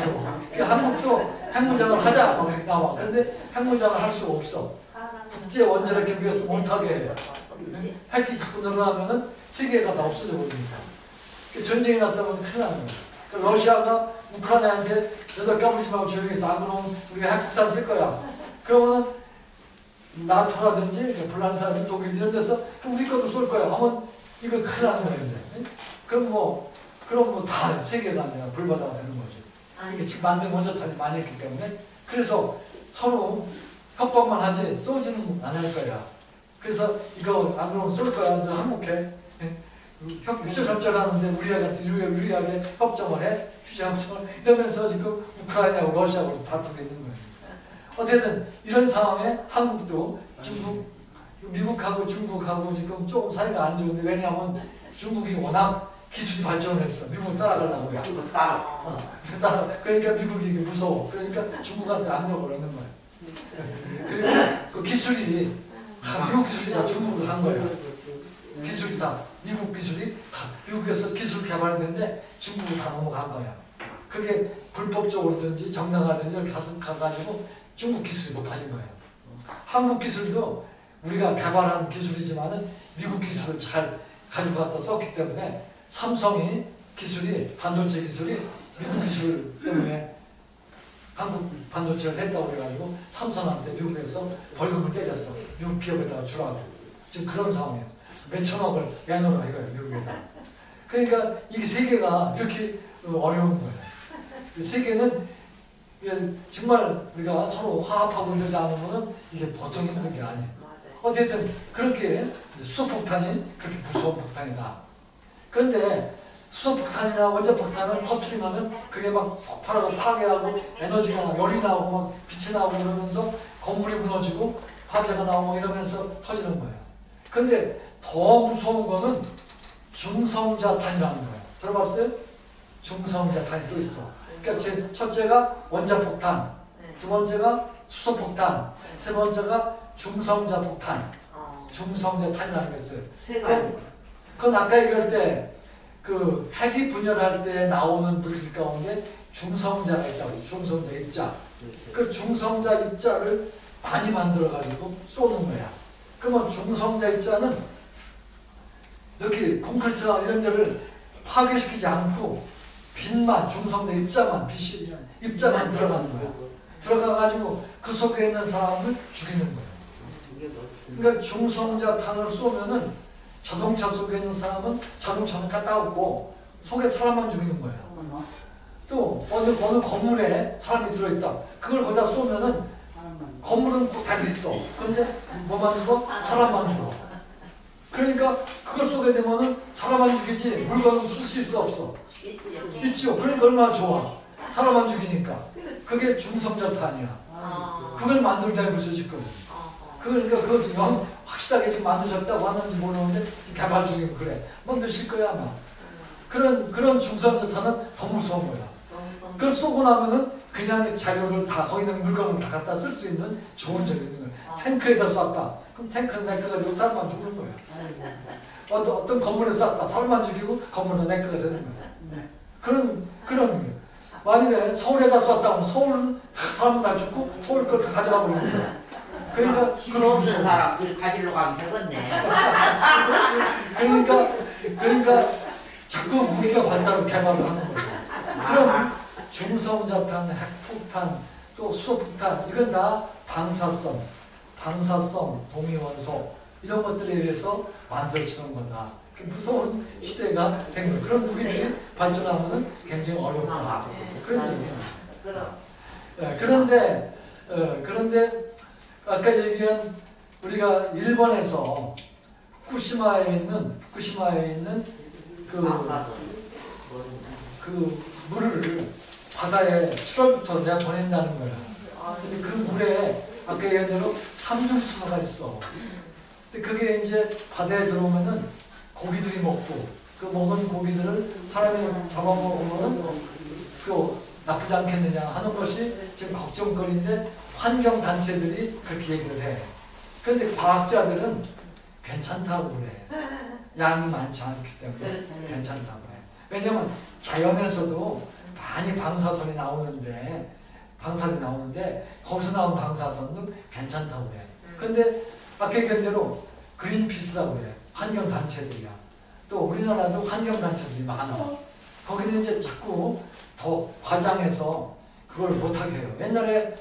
S1: 그러니까 한국도 핵무장을 하자 막 이렇게 나와. 그런데 핵무장을 할 수가 없어. 국제 원자력 경기에서 못하게 해요. 핵이 자꾸 늘어나면은 세계가 다 없어져 버리니까. 전쟁이 났다 보면 큰일 나는 거야. 그러니까 러시아가 우크라이나한테 여덟 까불지 말고 조용히 해서 안 그러면 우리가 핵폭탄 쓸 거야. 그러면은 나토라든지 불란사라든지 독일 이런 데서 그럼 우리 것도 쏠 거야 하면 이거 큰일 나는 거예요. 그럼 뭐 다 세계가 아니라 불바다가 되는 거죠. 이게 지금 만든 원자탄이 많이 했기 때문에 그래서 서로 협박만 하지 쏘지는 안 할 거야. 그래서 이거 안 그러면 쏠 거야. 너 항복해. 휴전협정을 하는데 유리하게 협정을 해. 휴전협정을 이러면서 지금 우크라이나하고 러시아하고 다투고 있는 거예요. 어쨌든 이런 상황에 한국도 미국하고 중국하고 지금 조금 사이가 안 좋은데 왜냐하면 중국이 워낙 기술이 발전을 했어. 미국을 따라가려고 해. 그러니까 미국이 무서워. 그러니까 중국한테 압력을 얻는 거야. 그리고 그 기술이 다 미국 기술이 다 중국으로 간 거야. 기술이 다 미국 기술이 다 미국에서 기술 개발했는데 중국으로 다 넘어간 거야. 그게 불법적으로든지 정당화든지 이렇게 가가지고 중국 기술이 높아진 거예요. 한국 기술도 우리가 개발한 기술이지만은 미국 기술을 잘 가지고 갖다 썼기 때문에 삼성이 기술이 반도체 기술이 미국 기술 때문에 한국 반도체를 했다고 그래가지고 삼성한테 미국에서 벌금을 때렸어. 미국 기업에다가 주라고. 지금 그런 상황이에요. 몇천억을 내놓으라 이거예요. 미국에다. 그러니까 이게 세계가 이렇게 어려운 거예요. 세계는 정말 우리가 서로 화합하고 이러지 않으면 이게 보통 힘든 게 아니에요. 어쨌든 그렇게 수소폭탄이 그렇게 무서운 폭탄이다. 그런데 수소폭탄이나 원자폭탄을 터뜨리면 그게 막 폭발하고 파괴하고 에너지가 막 열이 나오고 막 빛이 나오고 이러면서 건물이 무너지고 화재가 나오고 이러면서 터지는 거예요. 근데 더 무서운 거는 중성자탄이라는 거예요. 들어봤어요? 중성자탄이 또 있어. 그러니까 첫째가 원자폭탄, 두 번째가 수소폭탄, 세 번째가 중성자폭탄, 중성자탄이라는 게 있어요. 그건 아까 얘기할 때 그 핵이 분열할 때 나오는 물질 가운데 중성자가 있다고. 중성자 입자. 그 중성자 입자를 많이 만들어 가지고 쏘는 거야. 그러면 중성자 입자는 이렇게 콘크리트나 이런 데를 파괴시키지 않고 빛만, 중성자 입자만, 빛이 입자만 들어가는 거야. 들어가 가지고 그 속에 있는 사람을 죽이는 거야. 그러니까 중성자탄을 쏘면은 자동차 속에 있는 사람은 자동차는 갖다 없고 속에 사람만 죽이는 거예요. 또 어느 건물에 사람이 들어있다. 그걸 거기다 쏘면은 건물은 그대로 있어. 근데 뭐만 죽어? 사람만 죽어. 그러니까 그걸 쏘게 되면은 사람만 죽이지 물건은 쓸 수 있어 없어? 있죠. 그러니까 얼마나 좋아. 사람만 죽이니까. 그게 중성자탄이야. 그걸 만들다 해보세요 지금. 그러니까 그거 지금 확실하게 지금 만드셨다고 하는지 모르는데 개발 중이고 그래. 만드실 거야 아마. 그런 중성자탄은 더 무서운 거야. 그걸 쏘고 나면은 그냥 자료를 다 거기 있는 물건을 다 갖다 쓸 수 있는 좋은 점이 있는 거야. 탱크에다 쐈다. 그럼 탱크는 내꺼가 되고 사람만 죽는 거야. 어떤 건물에 쐈다. 사람만 죽이고 건물은 내꺼가 되는 거야. 그런 게. 만약에 서울에다 쐈다. 서울은 사람은 다 죽고 서울 걸 다 가져가 버리는 거야. 그러니까
S4: 그런 사람들이 가지러 가면 되겠네.
S1: 그러니까 자꾸 무기가 발달을 개발을 하는 거예요. 그럼 중성자탄, 핵폭탄, 또 수소폭탄 이건 다 방사성, 동위원소 이런 것들에 의해서 만들어지는 거다. 무서운 시대가 된 거예요. 그런 무기들이 발전하면 굉장히 어렵다. 그런 얘기예요. 네, 그런데 아까 얘기한 우리가 일본에서 후쿠시마에 있는 그 물을 바다에 7월부터 내가 보낸다는 거야. 근데 그 물에 아까 얘기한 대로 삼중수소가 있어. 근데 그게 이제 바다에 들어오면은 고기들이 먹고 그 먹은 고기들을 사람이 잡아먹으면은 그 나쁘지 않겠느냐 하는 것이 지금 걱정거리인데 환경단체들이 그렇게 얘기를 해. 그런데 과학자들은 괜찮다고 그래. 양이 많지 않기 때문에 괜찮다고 해. 왜냐면 자연에서도 많이 방사선이 나오는데 거기서 나온 방사선도 괜찮다고 그래. 근데 아까 얘기한 대로 그린피스라고 그래. 환경단체들이야. 또 우리나라도 환경단체들이 많아. 거기는 이제 자꾸 더 과장해서 그걸 못하게 해요. 옛날에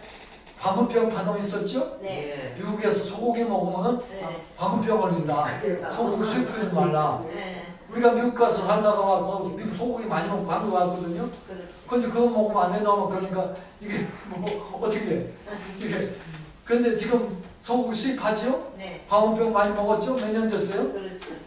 S1: 광우병 파동 있었죠?
S2: 네.
S1: 미국에서 소고기 먹으면
S2: 네.
S1: 광우병 걸린다. 소고기 수입하지 말라.
S2: 네.
S1: 우리가 미국 가서 살다가 와서 미국 소고기 많이 먹고 한국 왔거든요. 근데 그거 먹으면 안 된다고 그러니까 이게 뭐 어떻게 해? 이게 근데 지금 소고기 수입하죠?
S2: 네.
S1: 광우병 많이 먹었죠? 몇 년 됐어요?
S2: 그렇죠.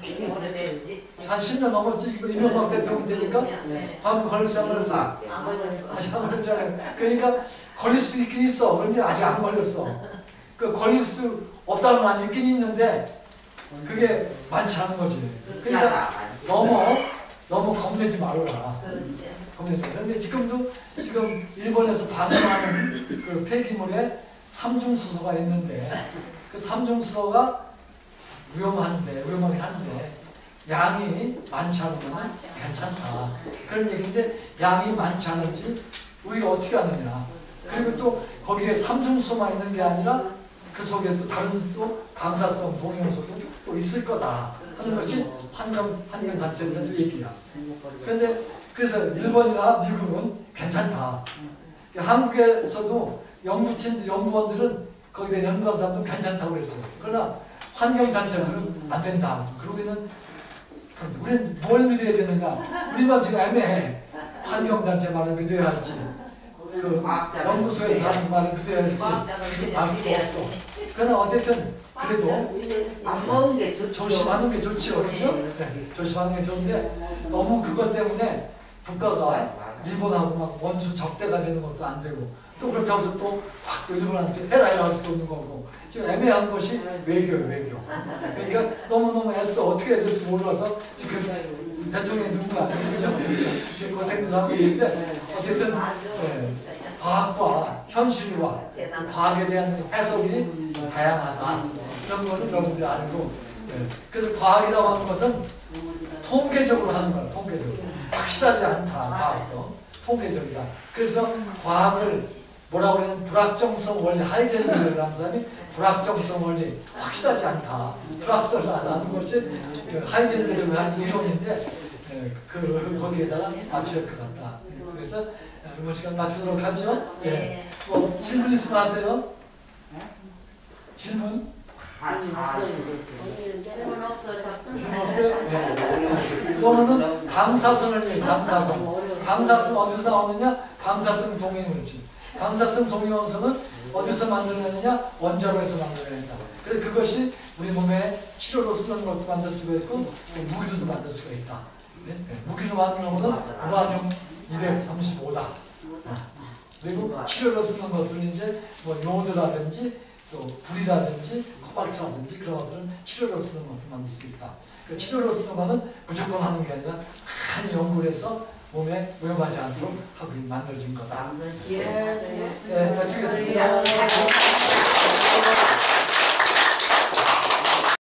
S2: 오래됐지.
S1: 한 10년 넘었지. 이명박 대통령 되니까
S2: 네.
S1: 광우 걸렸어 안 걸렸어?
S2: 안 걸렸어.
S1: 아직 안 걸렸잖아요. 그러니까 걸릴 수도 있긴 있어. 그런데 아직 안 걸렸어. 그 걸릴 수 없다는 건 있긴 있는데 그게 많지 않은 거지. 그러니까 너무 겁내지 말아라. 겁내지 말아라. 그런데 지금 일본에서 방류하는 그 폐기물에 삼중수소가 있는데 그 삼중수소가 위험하긴 한데 양이 많지 않으면 괜찮다. 그런 얘기인데 양이 많지 않은지 우리가 어떻게 아느냐. 그리고 또 거기에 삼중수만 있는 게 아니라 그 속에 또 다른 또 방사성 동요소도 또 있을 거다 하는 것이 환경단체들의 얘기야. 그런데 그래서 일본이나 미국은 괜찮다. 한국에서도 연구팀, 연구원들은 거기에 연구한 사람도 괜찮다고 그랬어요. 그러나 환경단체들은 안 된다. 그러기는 우리는 뭘 믿어야 되는가? 우리만 지금 애매해. 환경단체 말을 믿어야 할지, 그 연구소에서 하는 말을 믿어야 할지 알 수가 없어. 그러나 어쨌든 그래도
S4: 안 먹은 게 좋죠.
S1: 조심하는 게 좋지요, 그렇죠? 네, 조심하는 게 좋은데 너무 그것 때문에 국가가 일본하고 막 원수 적대가 되는 것도 안 되고 또 그렇게 해서 또 확 일본한테 해라 할 수도 없는 거고 지금 애매한 것이 외교예요, 외교. 그러니까 너무너무 애써 어떻게 해야 될지 몰라서 지금 대통령이 누군가 그죠? 지금 고생들 하고 있는데 어쨌든 과학과 현실과 과학에 대한 해석이 다양하다. 이런 거는 여러분들이 알고 그래서 과학이라고 하는 것은 통계적으로 하는 거야. 통계적으로. 확실하지 않다. 과학도. 통계적이다. 그래서 과학을 뭐라고 그러냐면 불확정성 원리, 하이젠berg라는 사람이 불확정성 원리, 확실하지 않다. 불확실하지 않는 것이 하이젠berg가 한 이론인데 거기에다가 맞춰야 될 것 같다. 그래서 이번 시간 마치도록 하죠. 예. 뭐 질문 있으면 하세요. 질문?
S2: 질문
S1: 없어요? 네. 또는 방사선을 얘기해. 방사선 어디서 나오느냐? 방사성 동위원소지. 방사성 동위원소는 어디서 만들어내느냐? 원자로에서 만들어낸다. 그래서 그것이 우리 몸에 치료로 쓰는 것도 만들 수가 있고 무기로도 만들 수가 있다. 네? 무기로 만드는 것은 우라늄 235다. 그리고 치료로 쓰는 것들은 이제 뭐 요드라든지 또 불이라든지 코발트라든지 그런 것들은 치료로 쓰는 것도 만들 수 있다. 그 치료로 쓰는 것은 무조건 하는 게 아니라 많이 연구를 해서 몸에 위험하지 않도록 하고 만들어진 거다. 네, 마치겠습니다.